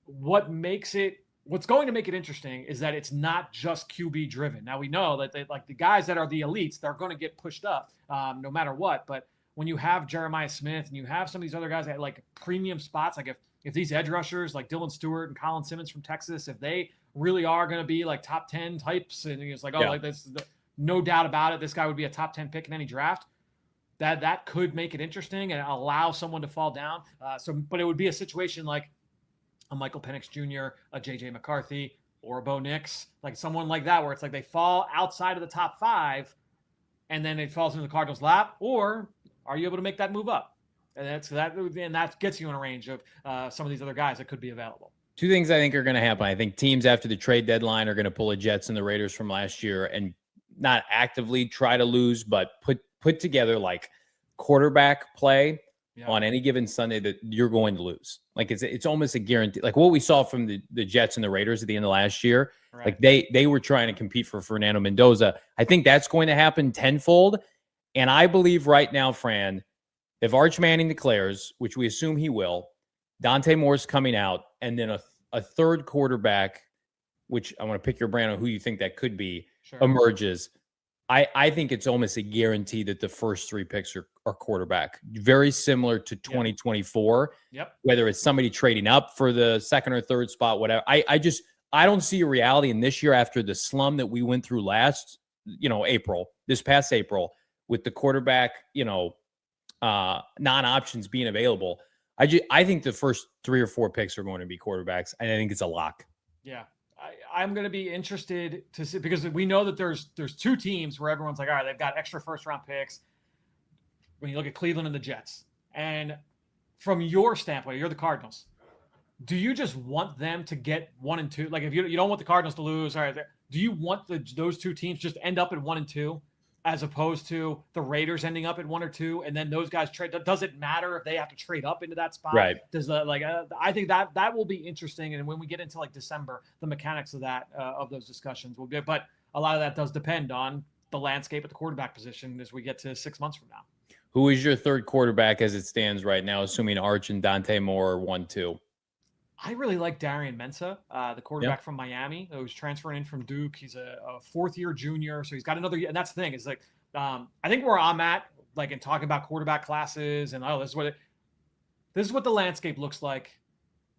what's going to make it interesting is that it's not just QB driven. Now we know that the guys that are the elites, they're going to get pushed up no matter what. But when you have Jeremiah Smith and you have some of these other guys at like premium spots, like if these edge rushers like Dylan Stewart and Colin Simmons from Texas, if they really are going to be like top 10 types, and it's like, like this, no doubt about it, this guy would be a top 10 pick in any draft. That could make it interesting and allow someone to fall down. But it would be a situation like a Michael Penix Jr., a JJ McCarthy, or a Bo Nix, like someone like that, where it's like they fall outside of the top 5 and then it falls into the Cardinals' lap, or are you able to make that move up? And that gets you in a range of some of these other guys that could be available. 2 things I think are going to happen. I think teams after the trade deadline are going to pull the Jets and the Raiders from last year and not actively try to lose, but put together like quarterback play on any given Sunday that you're going to lose. Like it's almost a guarantee. Like what we saw from the Jets and the Raiders at the end of last year, like they were trying to compete for Fernando Mendoza. I think that's going to happen tenfold. And I believe right now, Fran, if Arch Manning declares, which we assume he will, Dante Moore's coming out, and then a third quarterback, which I want to pick your brain on who you think that could be, emerges. I think it's almost a guarantee that the first 3 picks are quarterback. Very similar to 2024. Whether it's somebody trading up for the 2nd or 3rd spot, whatever. I don't see a reality in this year after the slum that we went through this past April, with the quarterback, non-options being available. I think the first 3 or 4 picks are going to be quarterbacks, and I think it's a lock. Yeah. I'm going to be interested to see, because we know that there's 2 teams where everyone's like, all right, they've got extra first-round picks. When you look at Cleveland and the Jets, and from your standpoint, you're the Cardinals. Do you just want them to get 1 and 2? Like if you don't want the Cardinals to lose, all right, do you want those two teams just end up at 1 and 2? As opposed to the Raiders ending up at 1 or 2, and then those guys trade. Does it matter if they have to trade up into that spot? Right. Does I think that will be interesting. And when we get into like December, the mechanics of that of those discussions will be. But a lot of that does depend on the landscape at the quarterback position as we get to 6 months from now. Who is your third quarterback as it stands right now, assuming Arch and Dante Moore are 1-2? I really like Darian Mensah, the quarterback from Miami, who's transferring in from Duke. He's a fourth-year junior, so he's got another year. And that's the thing is like, I think where I'm at, like in talking about quarterback classes, and this is what the landscape looks like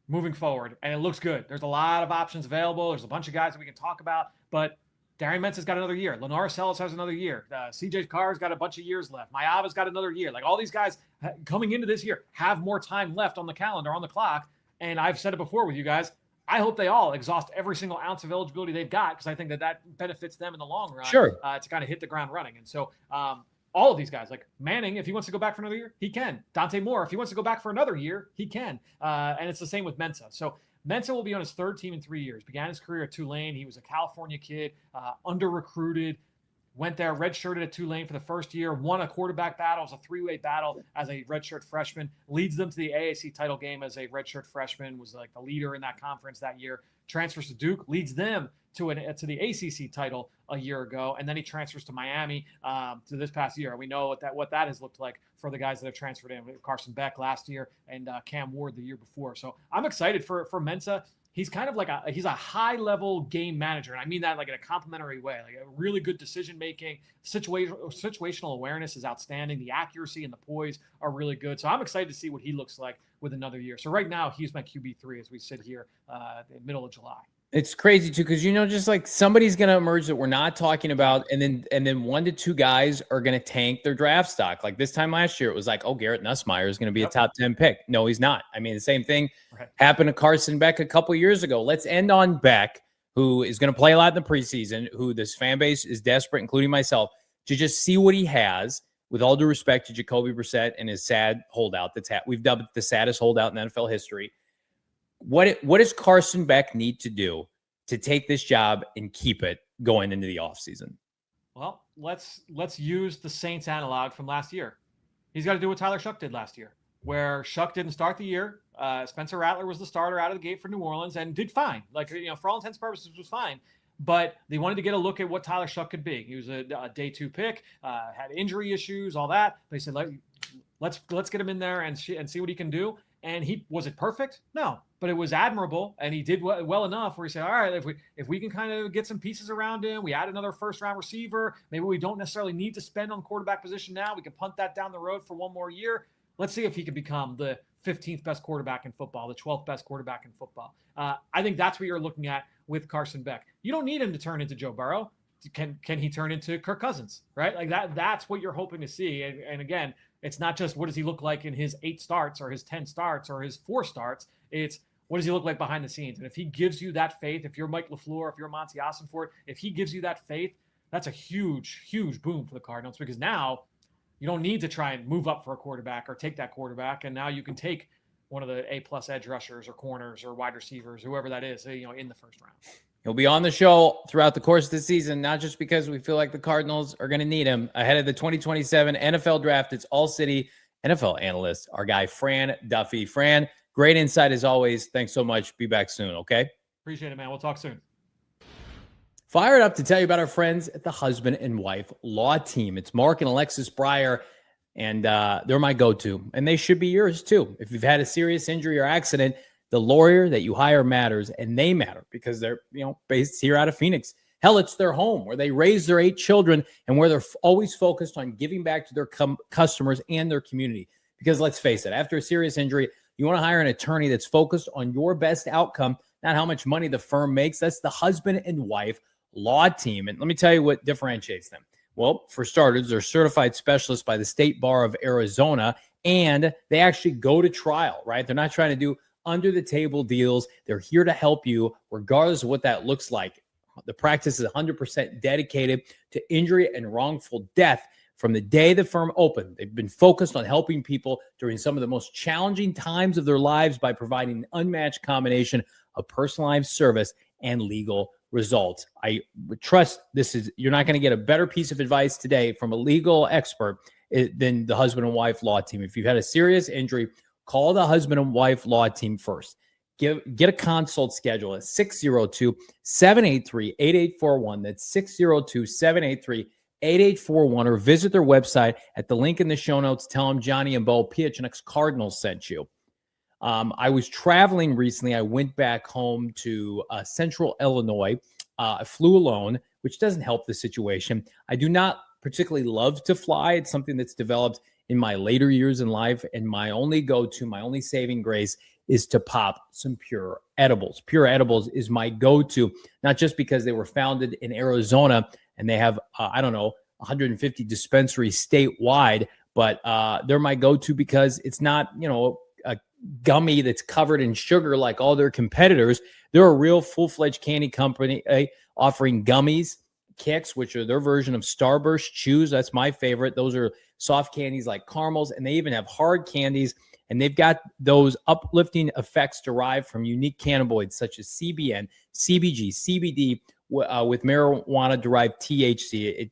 moving forward, and it looks good. There's a lot of options available. There's a bunch of guys that we can talk about, but Darian Mensah's got another year. Lenore Sellis has another year. CJ Carr's got a bunch of years left. Mayava's got another year. Like all these guys coming into this year have more time left on the calendar, on the clock. And I've said it before with you guys, I hope they all exhaust every single ounce of eligibility they've got, because I think that benefits them in the long run. Sure. To kind of hit the ground running. And so all of these guys, like Manning, if he wants to go back for another year, he can. Dante Moore, if he wants to go back for another year, he can. And it's the same with Mensah. So Mensah will be on his third team in 3 years. Began his career at Tulane. He was a California kid, under-recruited. Went there, redshirted at Tulane for the first year, won a quarterback battle. It was a three-way battle as a redshirt freshman, leads them to the AAC title game as a redshirt freshman, was like the leader in that conference that year, transfers to Duke, leads them to the ACC title a year ago, and then he transfers to Miami to this past year. We know what that has looked like for the guys that have transferred in. Carson Beck last year and Cam Ward the year before. So I'm excited for Mensah. He's kind of like he's a high-level game manager, and I mean that like in a complimentary way. Like a really good decision-making, situational awareness is outstanding. The accuracy and the poise are really good. So I'm excited to see what he looks like with another year. So right now, he's my QB3 as we sit here in the middle of July. It's crazy too, because just like somebody's going to emerge that we're not talking about, and then 1 to 2 guys are going to tank their draft stock. Like this time last year, it was like, oh, Garrett Nussmeier is going to be a top 10 pick. No, he's not. I mean, the same thing happened to Carson Beck a couple years ago. Let's end on Beck, who is going to play a lot in the preseason, who this fan base is desperate, including myself, to just see what he has. With all due respect to Jacoby Brissett and his sad holdout, we've dubbed it the saddest holdout in NFL history. What does Carson Beck need to do to take this job and keep it going into the offseason? Well, let's use the Saints analog from last year. He's got to do what Tyler Shuck did last year, where Shuck didn't start the year. Spencer Rattler was the starter out of the gate for New Orleans and did fine. Like, for all intents and purposes was fine. But they wanted to get a look at what Tyler Shuck could be. He was a day 2 pick, had injury issues, all that. They said, let's get him in there and see what he can do. And was it perfect? No, but it was admirable, and he did well enough where he said, all right, if we can kind of get some pieces around him, we add another first-round receiver, maybe we don't necessarily need to spend on quarterback position now. We can punt that down the road for 1 more year. Let's see if he can become the 15th best quarterback in football, the 12th best quarterback in football. I think that's what you're looking at with Carson Beck. You don't need him to turn into Joe Burrow. Can he turn into Kirk Cousins, right? Like that's what you're hoping to see. And again, it's not just what does he look like in his 8 starts or his 10 starts or his 4 starts. It's what does he look like behind the scenes? And if he gives you that faith, if you're Mike LaFleur, if you're Monti Ossenfort, if he gives you that faith, that's a huge, huge boom for the Cardinals, because now you don't need to try and move up for a quarterback or take that quarterback. And now you can take one of the A+ edge rushers or corners or wide receivers, whoever that is, in the first round. He'll be on the show throughout the course of the season, not just because we feel like the Cardinals are going to need him ahead of the 2027 NFL draft. It's All City NFL analyst, our guy, Fran Duffy. Fran, great insight as always. Thanks so much. Be back soon, okay? Appreciate it, man. We'll talk soon. Fired up to tell you about our friends at the Husband and Wife Law Team. It's Mark and Alexis Breyer, and they're my go-to, and they should be yours too. If you've had a serious injury or accident, the lawyer that you hire matters, and they matter because they're, based here out of Phoenix. Hell, it's their home where they raise their 8 children and where they're always focused on giving back to their customers and their community. Because let's face it, after a serious injury, you want to hire an attorney that's focused on your best outcome, not how much money the firm makes. That's the Husband and Wife Law Team. And let me tell you what differentiates them. Well, for starters, they're certified specialists by the State Bar of Arizona, and they actually go to trial, right? They're not trying to do under-the-table deals. They're here to help you regardless of what that looks like. The practice is 100% dedicated to injury and wrongful death. From the day the firm opened, they've been focused on helping people during some of the most challenging times of their lives by providing an unmatched combination of personalized service and legal results. I trust you're not going to get a better piece of advice today from a legal expert than the husband and wife law team. If you've had a serious injury, call the husband and wife law team first. Get a consult schedule at 602-783-8841. That's 602-783-8841, or visit their website at the link in the show notes. Tell them Johnny and Bo, PHNX Cardinals, sent you. I was traveling recently. I went back home to Central Illinois. I flew alone, which doesn't help the situation. I do not particularly love to fly. It's something that's developed in my later years in life, and my only saving grace is to pop some Pure Edibles. Pure Edibles is my go-to, not just because they were founded in Arizona and they have, 150 dispensaries statewide, but they're my go-to because it's not, a gummy that's covered in sugar like all their competitors. They're a real full-fledged candy company offering gummies, kicks, which are their version of Starburst chews. That's my favorite. Those are soft candies like caramels, and they even have hard candies, and they've got those uplifting effects derived from unique cannabinoids such as CBN, CBG, CBD with marijuana-derived THC.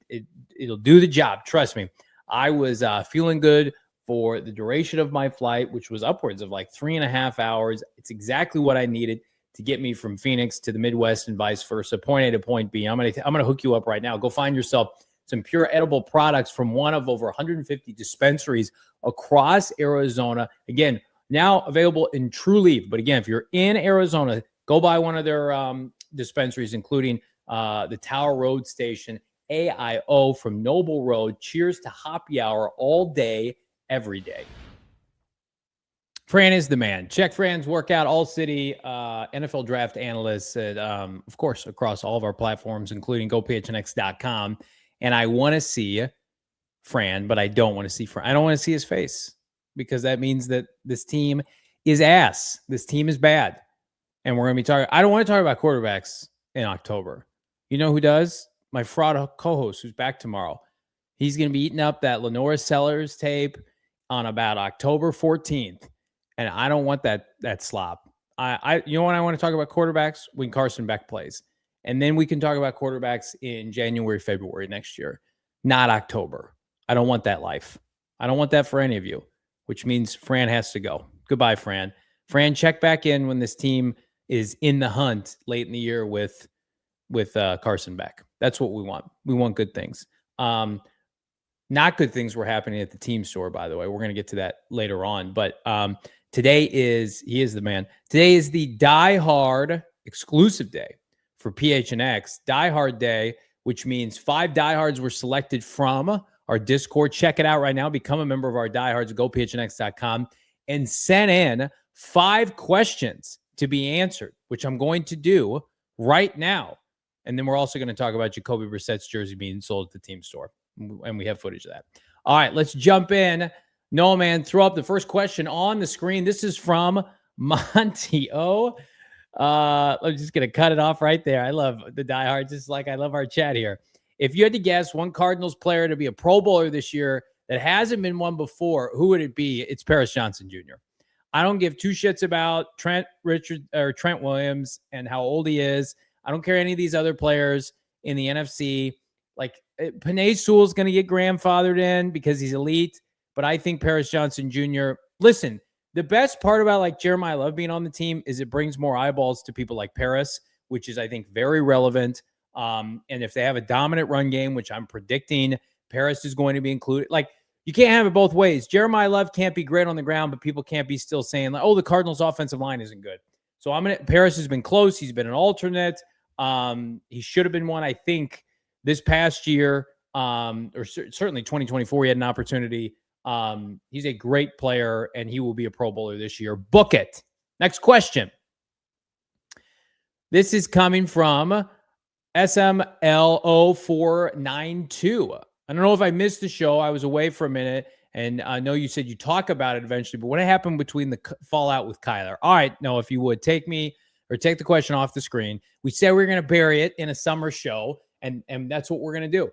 It'll do the job. Trust me. I was feeling good for the duration of my flight, which was upwards of like 3.5 hours. It's exactly what I needed to get me from Phoenix to the Midwest and vice versa, point A to point B. I'm gonna hook you up right now. Go find yourself some Pure Edible products from one of over 150 dispensaries across Arizona. Again, now available in True Leaf. But again, if you're in Arizona, go by one of their dispensaries, including the Tower Road Station, AIO from Noble Road. Cheers to happy hour all day, every day. Fran is the man. Check Fran's workout, All City NFL draft analyst, at, of course, across all of our platforms, including GoPHNX.com. And I want to see Fran, but I don't want to see Fran. I don't want to see his face, because that means that this team is ass. This team is bad. And we're going to be talking. I don't want to talk about quarterbacks in October. You know who does? My fraud co-host, who's back tomorrow. He's going to be eating up that Lenora Sellers tape on about October 14th. And I don't want that slop. You know when I want to talk about quarterbacks? When Carson Beck plays. And then we can talk about quarterbacks in January, February next year, not October. I don't want that life. I don't want that for any of you, which means Fran has to go. Goodbye, Fran. Fran, check back in when this team is in the hunt late in the year with Carson Beck. That's what we want. We want good things. Not good things were happening at the team store, by the way. We're going to get to that later on. But he is the man. Today is the Diehard exclusive day for PHNX. Diehard Day, which means 5 diehards were selected from our Discord. Check it out right now. Become a member of our diehards. GoPHNX.com and send in 5 questions to be answered, which I'm going to do right now. And then we're also going to talk about Jacoby Brissett's jersey being sold at the team store. And we have footage of that. All right, let's jump in. No, man, throw up the first question on the screen. This is from Monty O. I'm just going to cut it off right there. I love the diehards, just like I love our chat here. If you had to guess one Cardinals player to be a Pro Bowler this year that hasn't been one before, who would it be? It's Paris Johnson Jr. I don't give 2 shits about Trent Williams and how old he is. I don't care any of these other players in the NFC. Like, Penei Sewell's going to get grandfathered in because he's elite, but I think Paris Johnson Jr. Listen, the best part about like Jeremiyah Love being on the team is it brings more eyeballs to people like Paris, which is, I think, very relevant. And if they have a dominant run game, which I'm predicting Paris is going to be included, like, you can't have it both ways. Jeremiyah Love can't be great on the ground, but people can't be still saying, like, oh, the Cardinals' offensive line isn't good. So Paris has been close. He's been an alternate. He should have been one, I think, this past year, or certainly 2024. He had an opportunity. He's a great player, and he will be a Pro Bowler this year. Book it. Next question. This is coming from SMLO492. I don't know if I missed the show. I was away for a minute, and I know you said you talk about it eventually, but what happened between the fallout with Kyler? All right, no, if you would take the question off the screen. We said we were going to bury it in a summer show, and that's what we're going to do.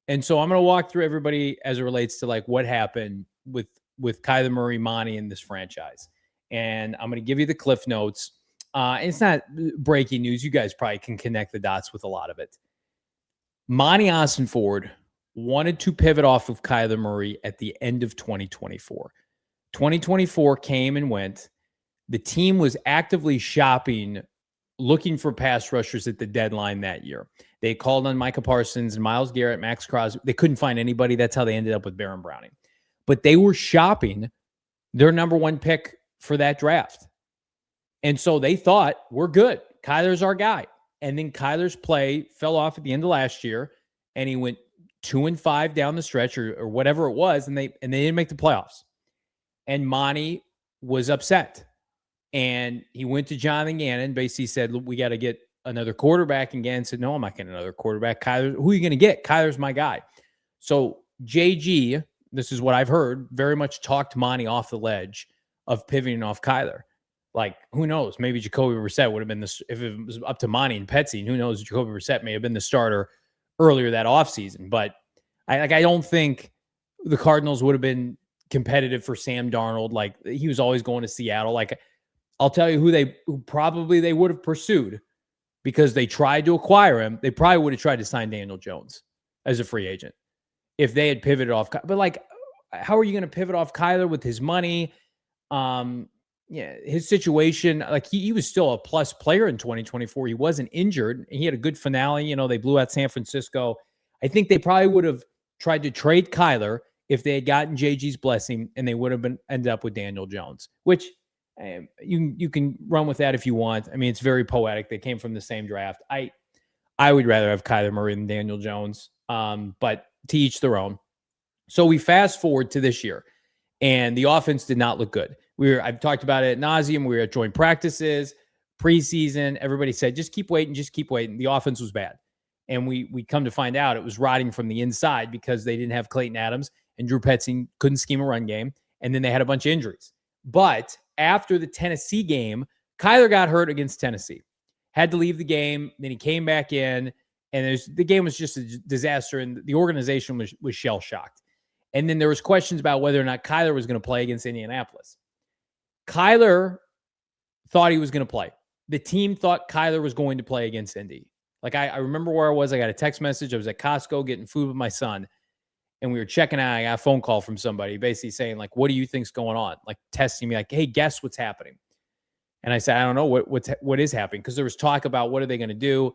And so I'm going to walk through everybody as it relates to like what happened with Kyler Murray, Monty, in this franchise. And I'm going to give you the Cliff Notes. and it's not breaking news. You guys probably can connect the dots with a lot of it. Monti Ossenfort wanted to pivot off of Kyler Murray at the end of 2024. 2024 came and went. The team was actively shopping, looking for pass rushers at the deadline that year. They called on Micah Parsons and Myles Garrett, Max Crosby. They couldn't find anybody. That's how they ended up with Baron Browning. But they were shopping their number one pick for that draft. And so they thought, we're good. Kyler's our guy. And then Kyler's play fell off at the end of last year, and he went 2-5 down the stretch or whatever it was, and they didn't make the playoffs. And Monty was upset. And he went to Jonathan Gannon, basically said, look, we got to get another quarterback. And Gannon said, no, I'm not getting another quarterback. Kyler, who are you going to get? Kyler's my guy. So JG, this is what I've heard, very much talked Monty off the ledge of pivoting off Kyler. Like, who knows? Maybe Jacoby Brissett would have been this if it was up to Monty and Petsy. Who knows? Jacoby Brissett may have been the starter earlier that offseason. But I don't think the Cardinals would have been competitive for Sam Darnold. Like, he was always going to Seattle. Like, I'll tell you who probably they would have pursued because they tried to acquire him. They probably would have tried to sign Daniel Jones as a free agent if they had pivoted off. But like, how are you going to pivot off Kyler with his money? Yeah, his situation, like he was still a plus player in 2024. He wasn't injured. He had a good finale. You know, they blew out San Francisco. I think they probably would have tried to trade Kyler if they had gotten JG's blessing, and they would have ended up with Daniel Jones, which you can run with that if you want. I mean, it's very poetic. They came from the same draft. I would rather have Kyler Murray than Daniel Jones, but to each their own. So we fast forward to this year, and the offense did not look good. I've talked about it ad nauseum. We were at joint practices, preseason. Everybody said, just keep waiting, just keep waiting. The offense was bad. And we come to find out it was rotting from the inside because they didn't have Clayton Adams and Drew Petzing couldn't scheme a run game. And then they had a bunch of injuries. But after the Tennessee game, Kyler got hurt against Tennessee, had to leave the game. Then he came back in, and the game was just a disaster. And the organization was shell-shocked. And then there was questions about whether or not Kyler was going to play against Indianapolis. Kyler thought he was going to play. The team thought Kyler was going to play against Indy. Like, I remember where I was. I got a text message. I was at Costco getting food with my son, and we were checking out. I got a phone call from somebody basically saying, like, what do you think's going on? Like, testing me, like, hey, guess what's happening? And I said, I don't know what is happening, because there was talk about what are they going to do.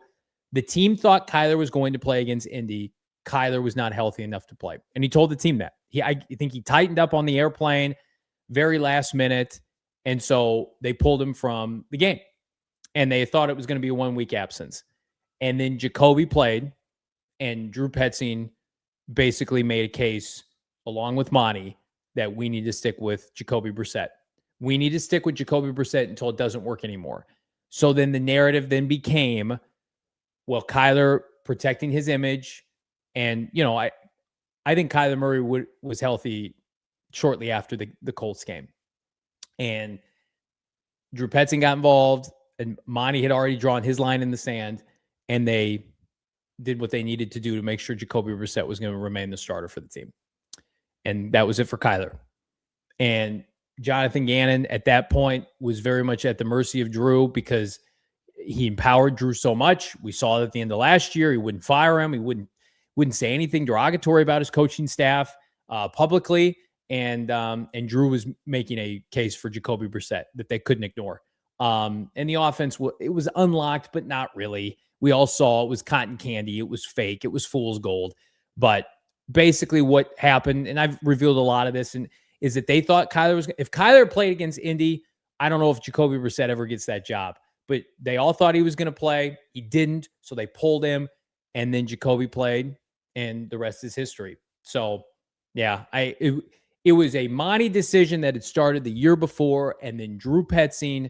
The team thought Kyler was going to play against Indy. Kyler was not healthy enough to play. And he told the team that. I think he tightened up on the airplane very last minute. And so they pulled him from the game. And they thought it was going to be a 1 week absence. And then Jacoby played, and Drew Petzing basically made a case, along with Monty, that we need to stick with Jacoby Brissett. We need to stick with Jacoby Brissett until it doesn't work anymore. So then the narrative then became, well, Kyler protecting his image. And, you know, I think Kyler Murray was healthy shortly after the Colts game. And Drew Petzing got involved, and Monty had already drawn his line in the sand, and they did what they needed to do to make sure Jacoby Brissett was going to remain the starter for the team. And that was it for Kyler. And Jonathan Gannon at that point was very much at the mercy of Drew because he empowered Drew so much. We saw it at the end of last year. He wouldn't fire him. He wouldn't say anything derogatory about his coaching staff publicly. And Drew was making a case for Jacoby Brissett that they couldn't ignore. And the offense, it was unlocked, but not really. We all saw it was cotton candy. It was fake. It was fool's gold. But basically what happened, and I've revealed a lot of this, is that they thought if Kyler played against Indy, I don't know if Jacoby Brissett ever gets that job. But they all thought he was going to play. He didn't, so they pulled him. And then Jacoby played, and the rest is history. So, yeah, it was a Monty decision that had started the year before, and then Drew Petzing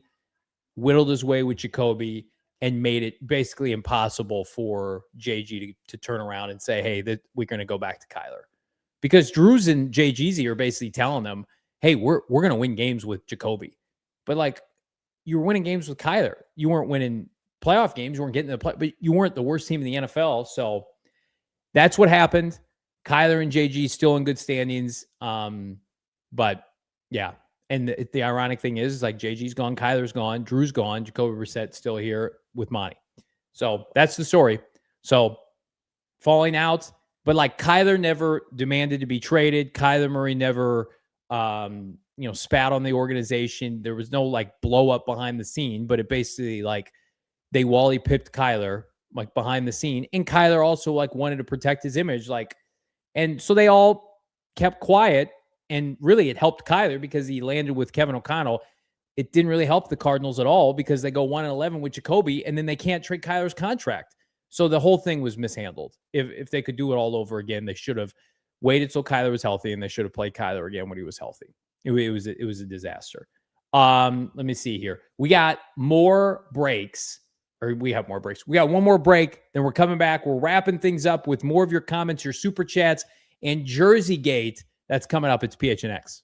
whittled his way with Jacoby and made it basically impossible for JG to turn around and say, hey, we're going to go back to Kyler. Because Drew's and JG's are basically telling them, hey, we're going to win games with Jacoby. But, like, you were winning games with Kyler. You weren't winning playoff games. You weren't getting to the play, but you weren't the worst team in the NFL. So that's what happened. Kyler and JG still in good standings. But yeah, And the ironic thing is like JG's gone, Kyler's gone, Drew's gone, Jacoby Brissett still here with Monti. So that's the story. So falling out, but like Kyler never demanded to be traded. Kyler Murray never, spat on the organization. There was no like blow up behind the scene, but it basically like they Wally pipped Kyler like behind the scene. And Kyler also like wanted to protect his image. And so they all kept quiet. And really, it helped Kyler because he landed with Kevin O'Connell. It didn't really help the Cardinals at all because they go 1-11 with Jacoby, and then they can't trade Kyler's contract. So the whole thing was mishandled. If they could do it all over again, they should have waited till Kyler was healthy, and they should have played Kyler again when he was healthy. It was a disaster. Let me see here. We got more breaks, or we have more breaks. We got one more break, then we're coming back. We're wrapping things up with more of your comments, your super chats, and Jersey Gate. That's coming up. It's PHNX.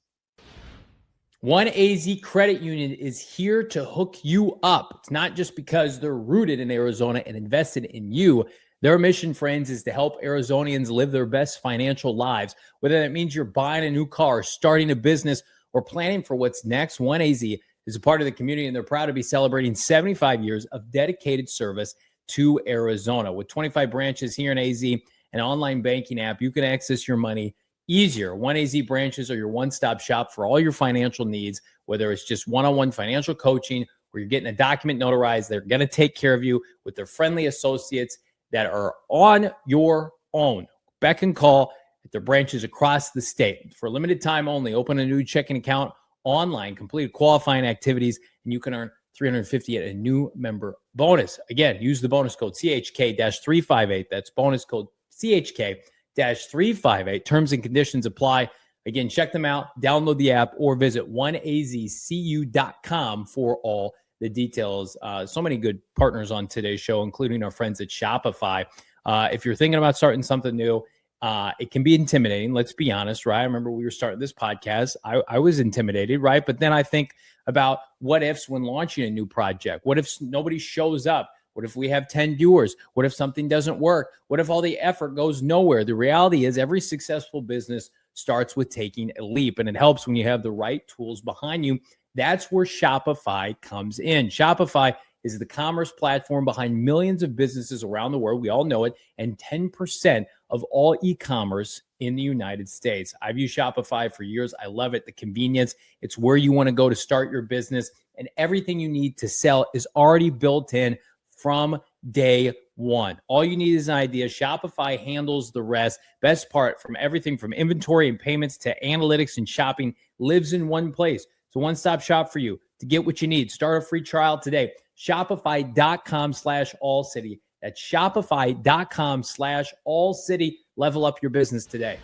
One AZ Credit Union is here to hook you up. It's not just because they're rooted in Arizona and invested in you. Their mission, friends, is to help Arizonians live their best financial lives. Whether that means you're buying a new car, starting a business, or planning for what's next, One AZ is a part of the community, and they're proud to be celebrating 75 years of dedicated service to Arizona. With 25 branches here in AZ, an online banking app, you can access your money easier. One AZ branches are your one-stop shop for all your financial needs, whether it's just one-on-one financial coaching or you're getting a document notarized. They're going to take care of you with their friendly associates that are on your own. Beck and call at their branches across the state. For a limited time only, open a new checking account online, complete qualifying activities, and you can earn $350 at a new member bonus. Again, use the bonus code CHK-358. That's bonus code CHK-358. Terms and conditions apply. Again, check them out, download the app, or visit oneazcu.com for all the details. So many good partners on today's show, including our friends at Shopify. If you're thinking about starting something new, it can be intimidating. Let's be honest, right? I remember we were starting this podcast. I was intimidated, right? But then I think about what ifs when launching a new project. What if nobody shows up? What if we have 10 viewers? What if something doesn't work? What if all the effort goes nowhere? The reality is every successful business starts with taking a leap, and it helps when you have the right tools behind you. That's where Shopify comes in. Shopify is the commerce platform behind millions of businesses around the world. We all know it, and 10% of all e-commerce in the United States. I've used Shopify for years. I love it. The convenience. It's where you want to go to start your business, and everything you need to sell is already built in from day one. All you need is an idea. Shopify handles the rest. Best part, from everything from inventory and payments to analytics and shopping, lives in one place. It's a one-stop shop for you to get what you need. Start a free trial today. Shopify.com/allcity. That's Shopify.com/allcity. Level up your business today.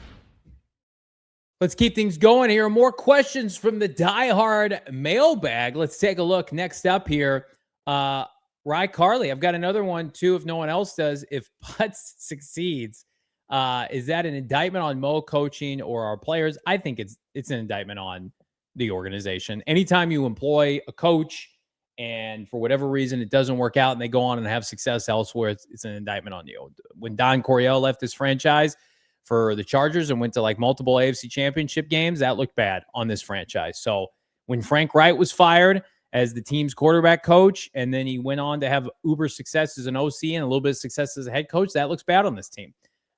Let's keep things going here. More questions from the Diehard mailbag. Let's take a look. Next up here, Rye Carly, I've got another one too. If no one else does, if Putz succeeds, is that an indictment on Mo coaching or our players? I think it's an indictment on the organization. Anytime you employ a coach and for whatever reason it doesn't work out and they go on and have success elsewhere, it's an indictment on you. When Don Coryell left his franchise for the Chargers and went to like multiple AFC championship games, that looked bad on this franchise. So when Frank Wright was fired as the team's quarterback coach, and then he went on to have uber success as an OC and a little bit of success as a head coach, that looks bad on this team.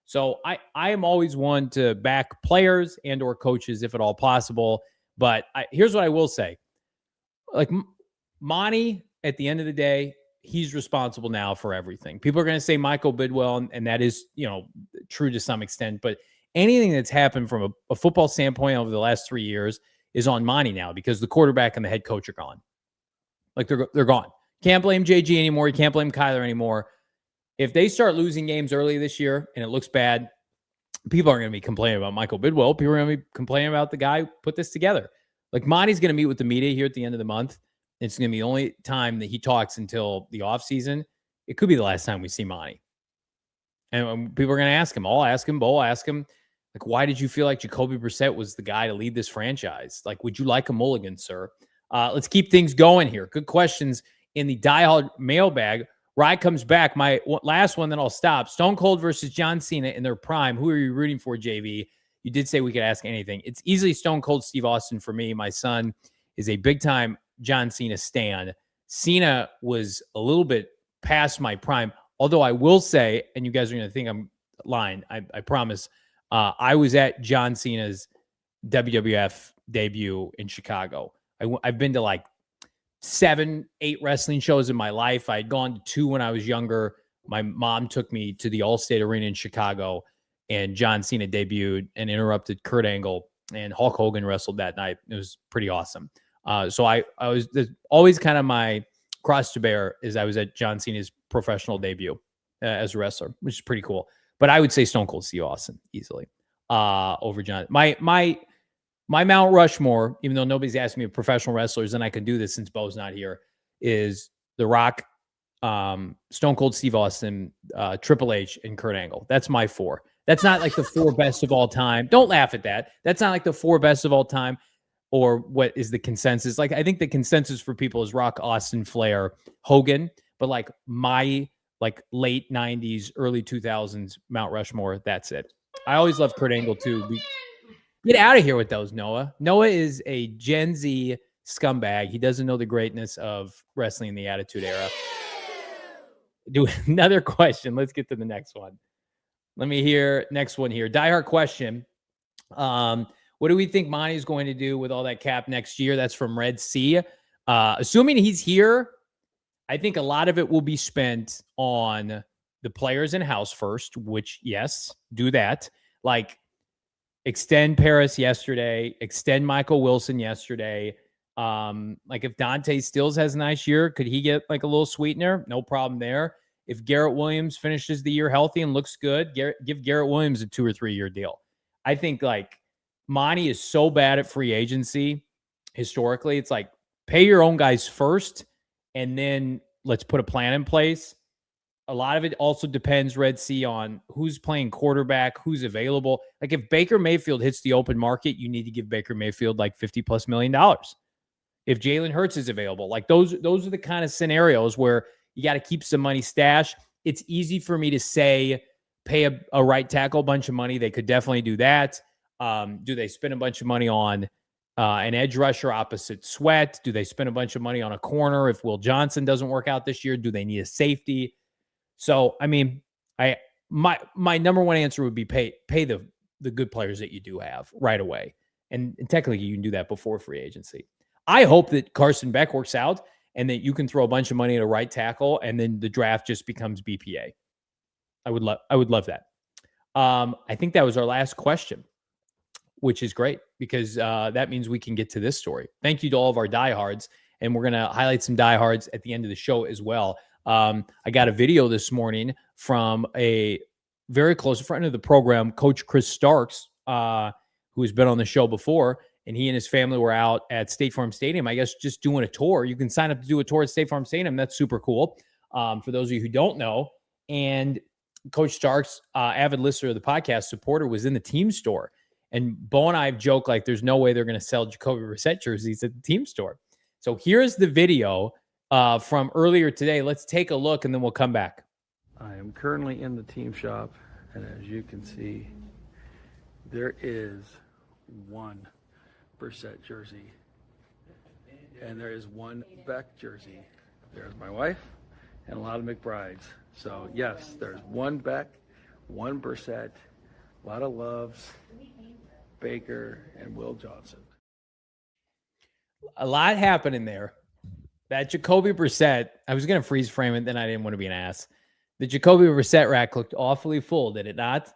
So I am always one to back players and or coaches if at all possible. But here's what I will say. Like Monti, at the end of the day, he's responsible now for everything. People are going to say Michael Bidwell, and that is, true to some extent. But anything that's happened from a football standpoint over the last 3 years is on Monti now because the quarterback and the head coach are gone. Like they're gone. Can't blame JG anymore. You can't blame Kyler anymore. If they start losing games early this year and it looks bad, people aren't going to be complaining about Michael Bidwell. People are going to be complaining about the guy who put this together. Like Monti's going to meet with the media here at the end of the month. It's going to be the only time that he talks until the offseason. It could be the last time we see Monti. And people are going to ask him. I'll ask him. Bo will ask him. Like, why did you feel like Jacoby Brissett was the guy to lead this franchise? Like, would you like a mulligan, sir? Let's keep things going here. Good questions in the Diehard mailbag. Rye comes back. My last one, then I'll stop. Stone Cold versus John Cena in their prime. Who are you rooting for, JV? You did say we could ask anything. It's easily Stone Cold Steve Austin for me. My son is a big-time John Cena stan. Cena was a little bit past my prime, although I will say, and you guys are going to think I'm lying, I promise, I was at John Cena's WWF debut in Chicago. I've been to like 7, 8 wrestling shows in my life. I'd gone to 2 when I was younger. My mom took me to the Allstate Arena in Chicago, and John Cena debuted and interrupted Kurt Angle, and Hulk Hogan wrestled that night. It was pretty awesome. So I was always kind of my cross to bear is I was at John Cena's professional debut as a wrestler, which is pretty cool. But I would say Stone Cold Steve Austin easily over John. My Mount Rushmore, even though nobody's asked me of professional wrestlers, and I can do this since Bo's not here, is The Rock, Stone Cold Steve Austin, Triple H, and Kurt Angle. That's my 4. That's not like the 4 best of all time. Don't laugh at that. That's not like the 4 best of all time, or what is the consensus. Like, I think the consensus for people is Rock, Austin, Flair, Hogan, but like my late 90s, early 2000s Mount Rushmore, that's it. I always loved Kurt Angle too. Get out of here with those, Noah. Noah is a Gen Z scumbag. He doesn't know the greatness of wrestling in the Attitude Era. Do another question. Let's get to the next one. Let me hear next one here. Diehard question. What do we think Monti's going to do with all that cap next year? That's from Red Sea. Assuming he's here, I think a lot of it will be spent on the players in-house first, which, yes, do that. Like, extend Paris yesterday, extend Michael Wilson yesterday. Like if Dante Stills has a nice year, could he get like a little sweetener? No problem there. If Garrett Williams finishes the year healthy and looks good, give Garrett Williams a 2 or 3 year deal. I think like Monti is so bad at free agency historically. It's like pay your own guys first, and then let's put a plan in place. A lot of it also depends, Red Sea, on who's playing quarterback, who's available. Like if Baker Mayfield hits the open market, you need to give Baker Mayfield like $50+ million. If Jalen Hurts is available, like those are the kind of scenarios where you got to keep some money stashed. It's easy for me to say, pay a right tackle a bunch of money. They could definitely do that. Do they spend a bunch of money on an edge rusher opposite Sweat? Do they spend a bunch of money on a corner? If Will Johnson doesn't work out this year, do they need a safety? So, I mean, my number one answer would be pay the good players that you do have right away. And technically, you can do that before free agency. I hope that Carson Beck works out and that you can throw a bunch of money at a right tackle and then the draft just becomes BPA. I would love that. I think that was our last question, which is great because that means we can get to this story. Thank you to all of our diehards, and we're going to highlight some diehards at the end of the show as well. I got a video this morning from a very close friend of the program, Coach Chris Starks, who has been on the show before, and he and his family were out at State Farm Stadium, I guess, just doing a tour. You can sign up to do a tour at State Farm Stadium. That's super cool. For those of you who don't know, and Coach Starks, avid listener of the podcast, supporter, was in the team store. And Bo and I have joked like there's no way they're going to sell Jacoby Brissett jerseys at the team store. So here's the video from earlier today. Let's take a look, and then we'll come back. I am currently in the team shop, and as you can see, there is one Brissett jersey, and there is one Beck jersey. There's my wife and a lot of McBrides. So yes, there's one Beck, one Brissett, a lot of Loves, Baker, and Will Johnson. A lot happening there. That Jacoby Brissett, I was going to freeze frame it, then I didn't want to be an ass. The Jacoby Brissett rack looked awfully full, did it not?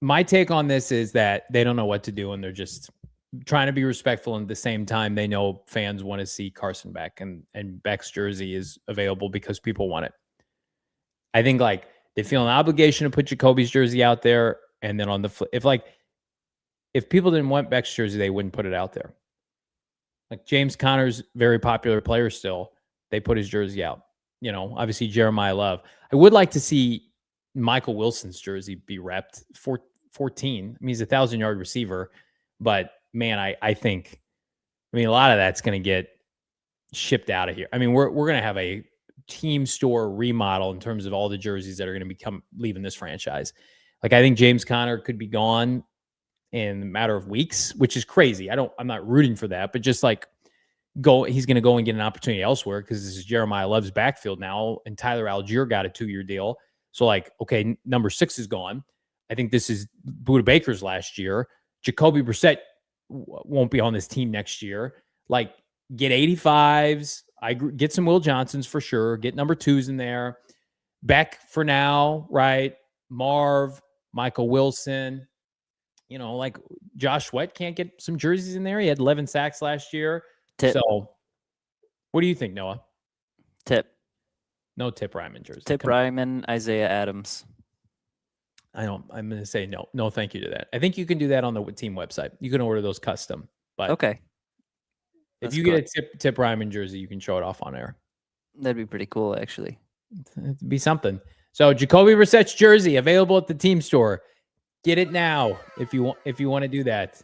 My take on this is that they don't know what to do, and they're just trying to be respectful. And at the same time, they know fans want to see Carson Beck, and Beck's jersey is available because people want it. I think like they feel an obligation to put Jacoby's jersey out there. And then on the flip, if people didn't want Beck's jersey, they wouldn't put it out there. Like James Conner's very popular player still, they put his jersey out. You know, obviously Jeremiyah Love. I would like to see Michael Wilson's jersey be repped. 14. I mean, he's a 1,000-yard receiver, but man, I think, a lot of that's going to get shipped out of here. I mean, we're going to have a team store remodel in terms of all the jerseys that are going to leaving this franchise. Like, I think James Conner could be gone in a matter of weeks, which is crazy. I'm not rooting for that, but just like he's going to go and get an opportunity elsewhere because this is Jeremiyah Love's backfield now, and Tyler Algier got a 2-year deal. So like, okay, number 6 is gone. I think this is Budda Baker's last year. Jacoby Brissett won't be on this team next year. Like, get 85s. Get some Will Johnsons for sure. Get number 2s in there. Beck for now, right? Marv, Michael Wilson. Like Josh Sweat can't get some jerseys in there. He had 11 sacks last year. Tip. So what do you think, Noah? Tip. No Tip Ryman jersey. Tip Ryman, Isaiah Adams. I'm going to say no. No, thank you to that. I think you can do that on the team website. You can order those custom. But okay. If you get a Tip Ryman jersey, you can show it off on air. That'd be pretty cool, actually. It'd be something. So Jacoby Brissett's jersey available at the team store. Get it now if you want to do that,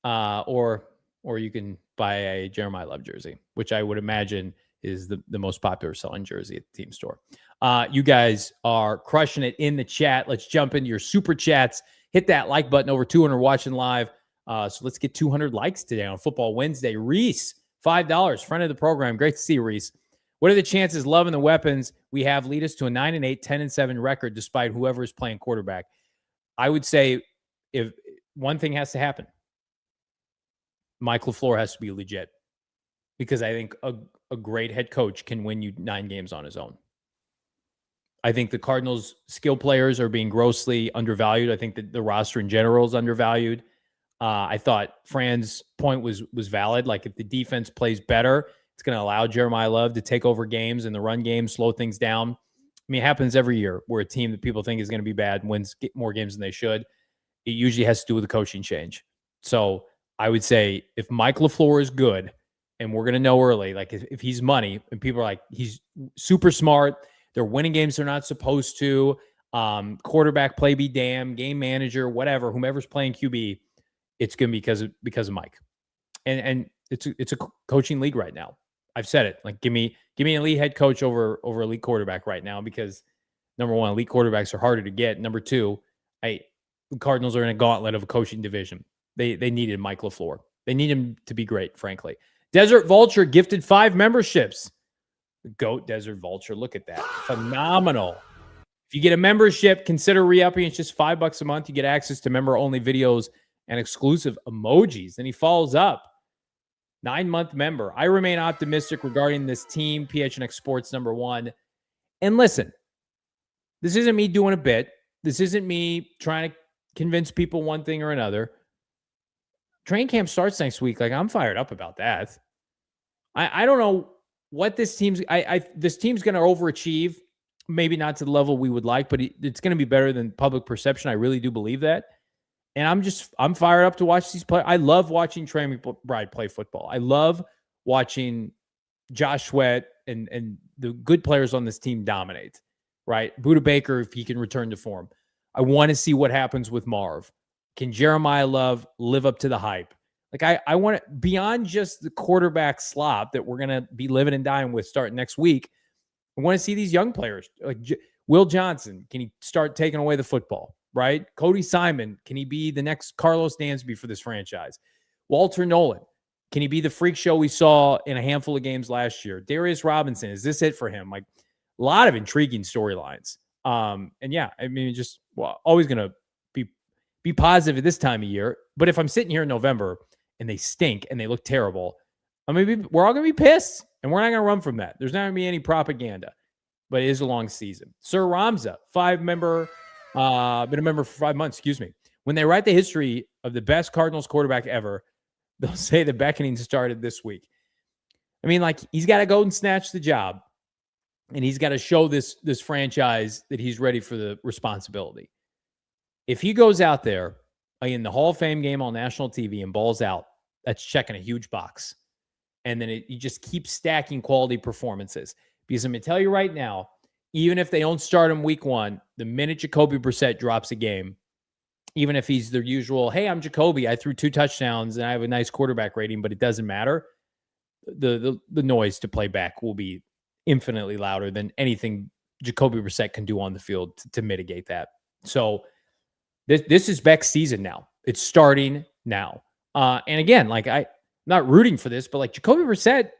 or you can buy a Jeremiyah Love jersey, which I would imagine is the most popular selling jersey at the team store. You guys are crushing it in the chat. Let's jump into your super chats. Hit that like button. Over 200 watching live. So let's get 200 likes today on Football Wednesday. Reese, $5, friend of the program. Great to see you, Reese. What are the chances Love and the weapons we have lead us to a 9-8, 10-7 record despite whoever is playing quarterback? I would say if one thing has to happen, Mike LaFleur has to be legit, because I think a great head coach can win you 9 games on his own. I think the Cardinals' skill players are being grossly undervalued. I think that the roster in general is undervalued. I thought Fran's point was valid. Like, if the defense plays better, it's going to allow Jeremiyah Love to take over games and the run game, slow things down. I mean, it happens every year where a team that people think is going to be bad wins more games than they should. It usually has to do with the coaching change. So I would say if Mike LaFleur is good, and we're going to know early, like if he's money and people are like, he's super smart, they're winning games they're not supposed to, quarterback play be damned, game manager, whatever, whomever's playing QB, it's going to be because of Mike. And it's a coaching league right now. I've said it. Like, give me an elite head coach over elite quarterback right now, because number one, elite quarterbacks are harder to get. Number two, the Cardinals are in a gauntlet of a coaching division. They needed Mike LaFleur. They need him to be great, frankly. Desert Vulture gifted 5 memberships. GOAT Desert Vulture. Look at that. Phenomenal. If you get a membership, consider re-upping. It's just $5 a month. You get access to member-only videos and exclusive emojis. Then he follows up. 9-month member. I remain optimistic regarding this team. PHNX Sports #1. And listen, this isn't me doing a bit. This isn't me trying to convince people one thing or another. Training camp starts next week. Like, I'm fired up about that. I don't know what this team's. This team's going to overachieve. Maybe not to the level we would like, but it's going to be better than public perception. I really do believe that. And I'm fired up to watch these play. I love watching Trey McBride play football. I love watching Josh Sweat and the good players on this team dominate, right? Budda Baker, if he can return to form. I want to see what happens with Marv. Can Jeremiyah Love live up to the hype? Like, I want to, beyond just the quarterback slop that we're going to be living and dying with starting next week, I want to see these young players. Like Will Johnson, can he start taking away the football? Right? Cody Simon, can he be the next Carlos Dansby for this franchise? Walter Nolan, can he be the freak show we saw in a handful of games last year? Darius Robinson, is this it for him? Like, a lot of intriguing storylines. And yeah, I mean, just always going to be positive at this time of year. But if I'm sitting here in November and they stink and they look terrible, we're all going to be pissed, and we're not going to run from that. There's not going to be any propaganda, but it is a long season. Sir Ramza, 5-member. Been a member for 5 months, excuse me. When they write the history of the best Cardinals quarterback ever, they'll say the beckoning started this week. I mean, like, he's got to go and snatch the job, and he's got to show this franchise that he's ready for the responsibility. If he goes out there in the Hall of Fame game on national TV and balls out, that's checking a huge box. And then you just keep stacking quality performances. Because I'm going to tell you right now, even if they don't start him week 1, the minute Jacoby Brissett drops a game, even if he's their usual, hey, I'm Jacoby, I threw 2 touchdowns and I have a nice quarterback rating, but it doesn't matter, the noise to play back will be infinitely louder than anything Jacoby Brissett can do on the field to mitigate that. So this is Beck's season now. It's starting now. And again, like I'm not rooting for this, but like Jacoby Brissett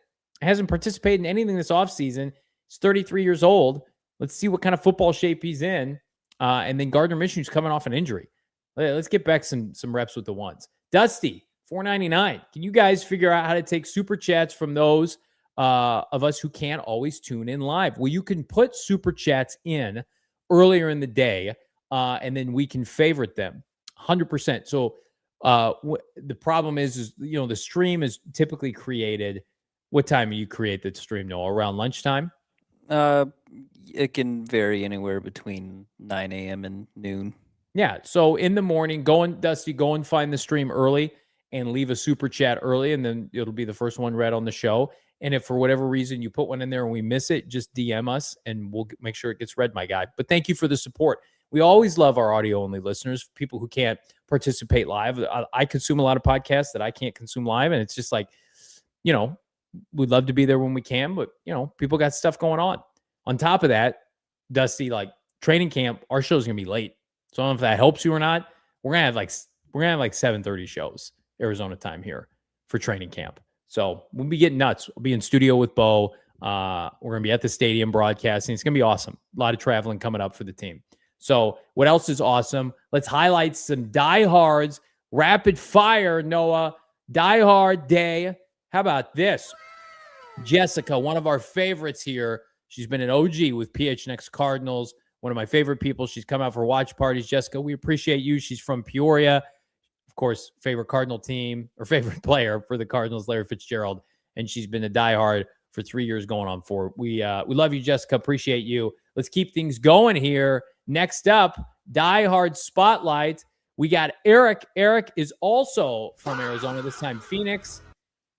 hasn't participated in anything this offseason. He's 33 years old. Let's see what kind of football shape he's in. And then Gardner Minshew's coming off an injury. Let's get back some reps with the ones. Dusty, $4.99. Can you guys figure out how to take super chats from those of us who can't always tune in live? Well, you can put super chats in earlier in the day, and then we can favorite them 100%. So the problem is, you know, the stream is typically created. What time do you create the stream, Noah? Around lunchtime? It can vary anywhere between 9 a.m. and noon. Yeah. So in the morning, Dusty, go and find the stream early and leave a super chat early, and then it'll be the first one read on the show. And if for whatever reason you put one in there and we miss it, just DM us and we'll make sure it gets read, my guy. But thank you for the support. We always love our audio-only listeners, people who can't participate live. I consume a lot of podcasts that I can't consume live, and it's just like, you know, we'd love to be there when we can, but, you know, people got stuff going on. On top of that, Dusty, like training camp, our show's going to be late. So I don't know if that helps you or not. We're going to have like 7:30 shows, Arizona time here for training camp. So we'll be getting nuts. We'll be in studio with Bo. We're going to be at the stadium broadcasting. It's going to be awesome. A lot of traveling coming up for the team. So what else is awesome? Let's highlight some diehards. Rapid fire, Noah. Diehard day. How about this? Jessica, one of our favorites here. She's been an OG with PHNX Cardinals. One of my favorite people. She's come out for watch parties. Jessica, we appreciate you. She's from Peoria. Of course, favorite Cardinal team or favorite player for the Cardinals, Larry Fitzgerald. And she's been a diehard for 3 years going on 4. We love you, Jessica. Appreciate you. Let's keep things going here. Next up, diehard spotlight. We got Eric. Eric is also from Arizona, this time Phoenix.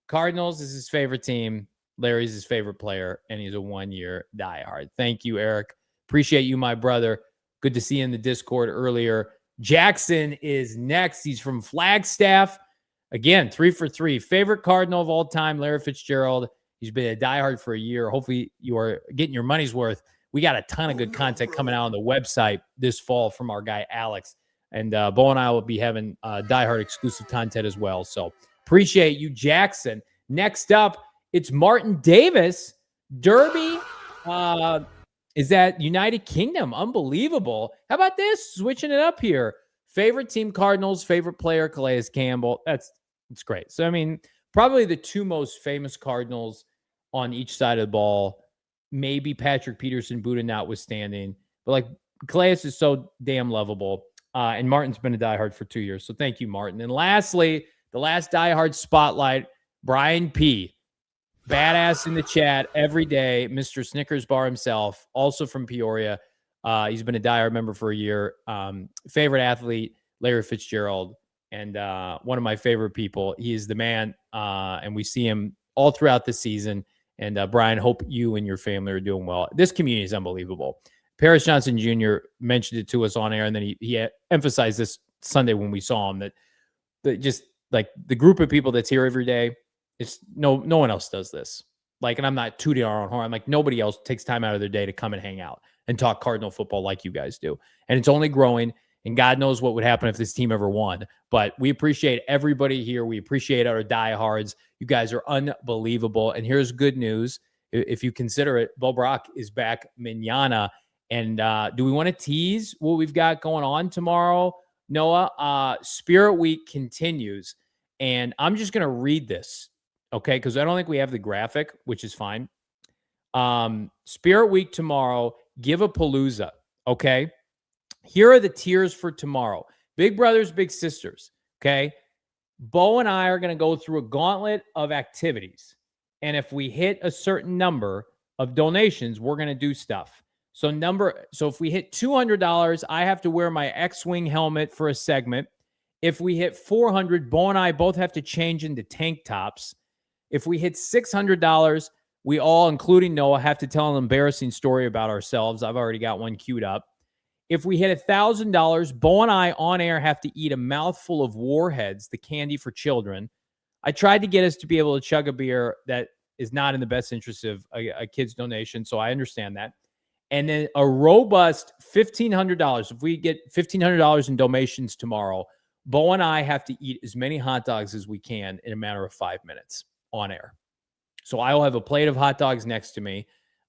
Cardinals is his favorite team. Larry's his favorite player, and he's a 1-year diehard. Thank you, Eric. Appreciate you, my brother. Good to see you in the Discord earlier. Jackson is next. He's from Flagstaff. Again, 3 for 3. Favorite Cardinal of all time, Larry Fitzgerald. He's been a diehard for a year. Hopefully you are getting your money's worth. We got a ton of good content coming out on the website this fall from our guy, Alex. And Bo and I will be having diehard exclusive content as well. So appreciate you, Jackson. Next up, it's Martin Davis. Derby is that United Kingdom. Unbelievable. How about this? Switching it up here. Favorite team, Cardinals. Favorite player, Calais Campbell. It's great. So, I mean, probably the two most famous Cardinals on each side of the ball. Maybe Patrick Peterson, Buddha notwithstanding. But, like, Calais is so damn lovable. And Martin's been a diehard for 2 years. So, thank you, Martin. And lastly, the last diehard spotlight, Brian P. Badass in the chat every day. Mr. Snickers Bar himself, also from Peoria. He's been a diehard member for a year. Favorite athlete, Larry Fitzgerald, and one of my favorite people. He is the man, and we see him all throughout the season. And Brian, hope you and your family are doing well. This community is unbelievable. Paris Johnson Jr. mentioned it to us on air, and then he emphasized this Sunday when we saw him that just like the group of people that's here every day. It's no one else does this. Like, and I'm not tooting our own horn. I'm like, nobody else takes time out of their day to come and hang out and talk Cardinal football like you guys do. And it's only growing, and God knows what would happen if this team ever won. But we appreciate everybody here. We appreciate our diehards. You guys are unbelievable. And here's good news. If you consider it, Bo Brock is back mañana. And do we want to tease what we've got going on tomorrow, Noah? Spirit Week continues. And I'm just going to read this. Okay, because I don't think we have the graphic, which is fine. Spirit Week tomorrow, give a palooza. Okay, here are the tiers for tomorrow. Big brothers, big sisters. Okay, Bo and I are going to go through a gauntlet of activities, and if we hit a certain number of donations, we're going to do stuff. So if we hit $200, I have to wear my X-Wing helmet for a segment. If we hit $400, Bo and I both have to change into tank tops. If we hit $600, we all, including Noah, have to tell an embarrassing story about ourselves. I've already got one queued up. If we hit $1,000, Bo and I on air have to eat a mouthful of Warheads, the candy for children. I tried to get us to be able to chug a beer that is not in the best interest of a kid's donation, so I understand that. And then a robust $1,500. If we get $1,500 in donations tomorrow, Bo and I have to eat as many hot dogs as we can in a matter of 5 minutes on air. So I will have a plate of hot dogs next to me,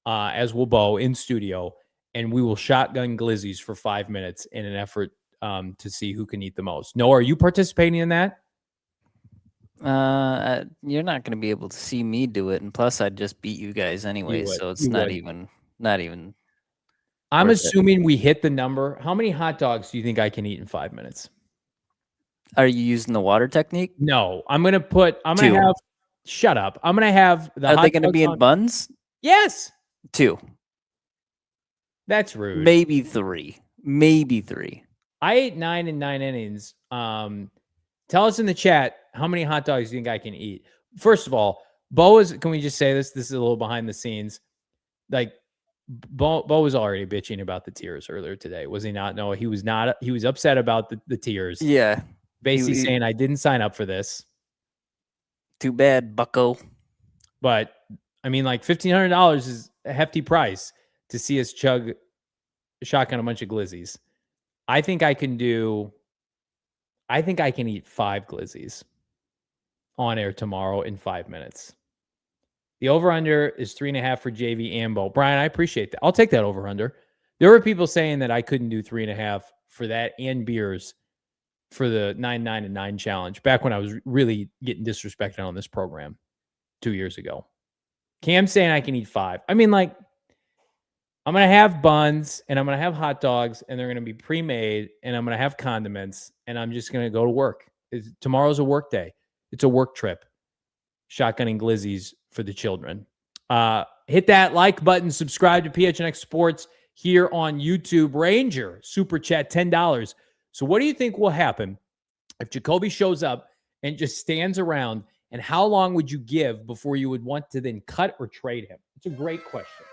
as will Bo in studio, and we will shotgun glizzies for 5 minutes in an effort to see who can eat the most. Noah, are you participating in that? You're not going to be able to see me do it, and plus I'd just beat you guys anyway, so it's not even. I'm assuming we hit the number. How many hot dogs do you think I can eat in 5 minutes? Are you using the water technique? No, I'm gonna have. Shut up. I'm gonna have the. Are they gonna be in buns? Yes. 2. That's rude. Maybe 3. I ate 9 in 9 innings. Tell us in the chat how many hot dogs you think I can eat. First of all, Bo is. Can we just say this? This is a little behind the scenes. Like Bo was already bitching about the tears earlier today, was he not? No, he was not. He was upset about the tears. Yeah, basically saying I didn't sign up for this. Too bad, bucko. But I mean, like $1,500 is a hefty price to see us chug shotgun a bunch of glizzies. I think I can eat 5 glizzies on air tomorrow in 5 minutes. The over-under is 3.5 for JV and Bo. Brian, I appreciate that. I'll take that over-under. There were people saying that I couldn't do 3.5 for that and beers for the 9-9-9 challenge back when I was really getting disrespected on this program 2 years ago. Cam's saying I can eat 5. I mean, like, I'm going to have buns and I'm going to have hot dogs and they're going to be pre-made and I'm going to have condiments and I'm just going to go to work. Tomorrow's a work day. It's a work trip. Shotgunning glizzies for the children. Hit that like button. Subscribe to PHNX Sports here on YouTube. Ranger, super chat, $10. So what do you think will happen if Jacoby shows up and just stands around? And how long would you give before you would want to then cut or trade him? It's a great question.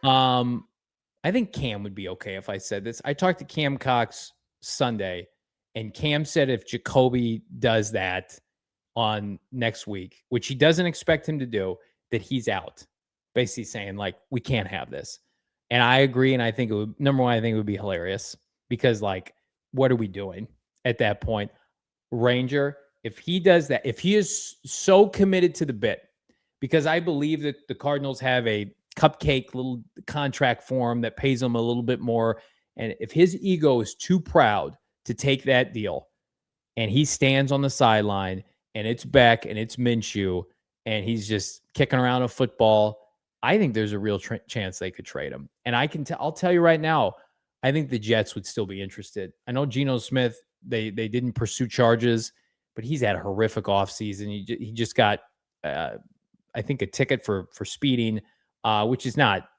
I think Cam would be okay if I said this. I talked to Cam Cox Sunday, and Cam said if Jacoby does that on next week, which he doesn't expect him to do, that he's out. Basically saying, like, we can't have this. And I agree, and I think it would, number one, I think it would be hilarious because, like, what are we doing at that point? Ranger, if he does that, if he is so committed to the bit, because I believe that the Cardinals have a cupcake little contract for him that pays him a little bit more. And if his ego is too proud to take that deal and he stands on the sideline and it's Beck and it's Minshew and he's just kicking around a football, I think there's a real chance they could trade him. And I'll tell you right now, I think the Jets would still be interested. I know Geno Smith, they didn't pursue charges, but he's had a horrific offseason. He just got, I think, a ticket for speeding, which is not,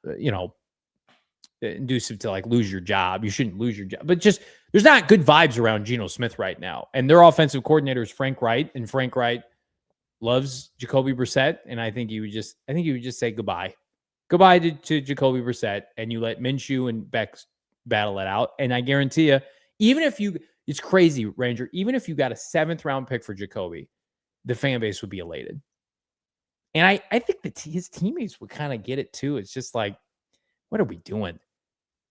inducive to like lose your job. You shouldn't lose your job, but just there's not good vibes around Geno Smith right now. And their offensive coordinator is Frank Wright, and Frank Wright loves Jacoby Brissett. And I think he would just say goodbye to Jacoby Brissett, and you let Minshew and Beck battle it out. And I guarantee you, it's crazy, Ranger, even if you got a 7th round pick for Jacoby, the fan base would be elated. And I think that his teammates would kind of get it too. It's just like, what are we doing?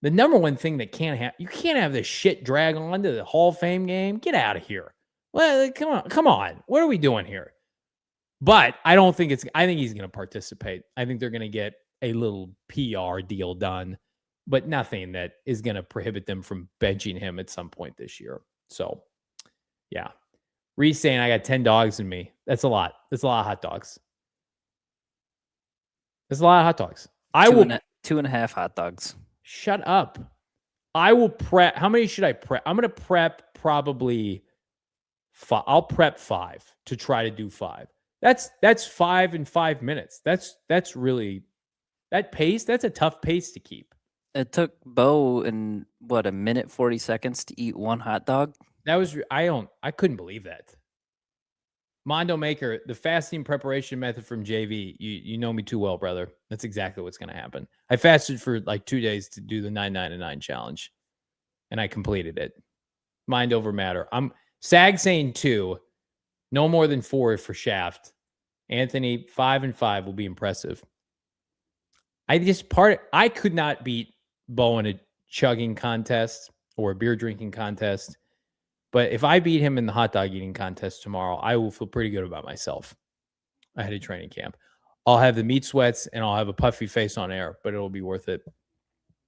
The number one thing that you can't have this shit drag on to the Hall of Fame game. Get out of here. Well, come on. What are we doing here? But I think he's going to participate. I think they're going to get a little PR deal done, but nothing that is going to prohibit them from benching him at some point this year. So, yeah. Reese saying I got 10 dogs in me. That's a lot. That's a lot of hot dogs. That's a lot of hot dogs. I will 2.5 hot dogs. Shut up. I will prep. How many should I prep? I'm going to prep probably 5. I'll prep 5 to try to do 5. That's 5 in 5 minutes. That's really that pace. That's a tough pace to keep. It took Bo in what, 1 minute 40 seconds to eat 1 hot dog. That was I couldn't believe that. Mondo Maker, the fasting preparation method from JV. You know me too well, brother. That's exactly what's going to happen. I fasted for like 2 days to do the 9-9-9 challenge, and I completed it. Mind over matter. I'm Sag saying 2, no more than 4 for Shaft. Anthony, 5 and 5 will be impressive. I could not beat Bo in a chugging contest or a beer drinking contest. But if I beat him in the hot dog eating contest tomorrow, I will feel pretty good about myself ahead of training camp. I'll have the meat sweats and I'll have a puffy face on air, but it'll be worth it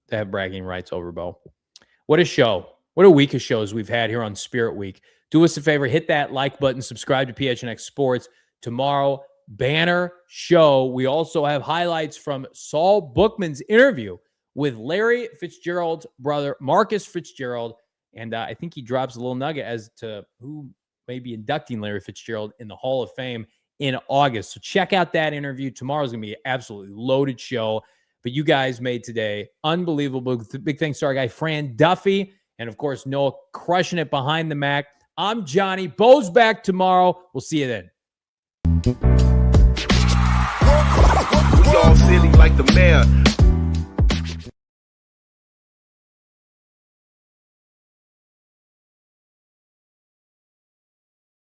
to have bragging rights over Bo. What a show. What a week of shows we've had here on Spirit Week. Do us a favor, hit that like button, subscribe to PHNX Sports. Tomorrow, banner show. We also have highlights from Saul Bookman's interview with Larry Fitzgerald's brother, Marcus Fitzgerald. And I think he drops a little nugget as to who may be inducting Larry Fitzgerald in the Hall of Fame in August. So check out that interview. Tomorrow's going to be an absolutely loaded show. But you guys made today unbelievable. Big thanks to our guy, Fran Duffy. And, of course, Noah crushing it behind the Mac. I'm Johnny. Bo's back tomorrow. We'll see you then. We all silly like the mayor.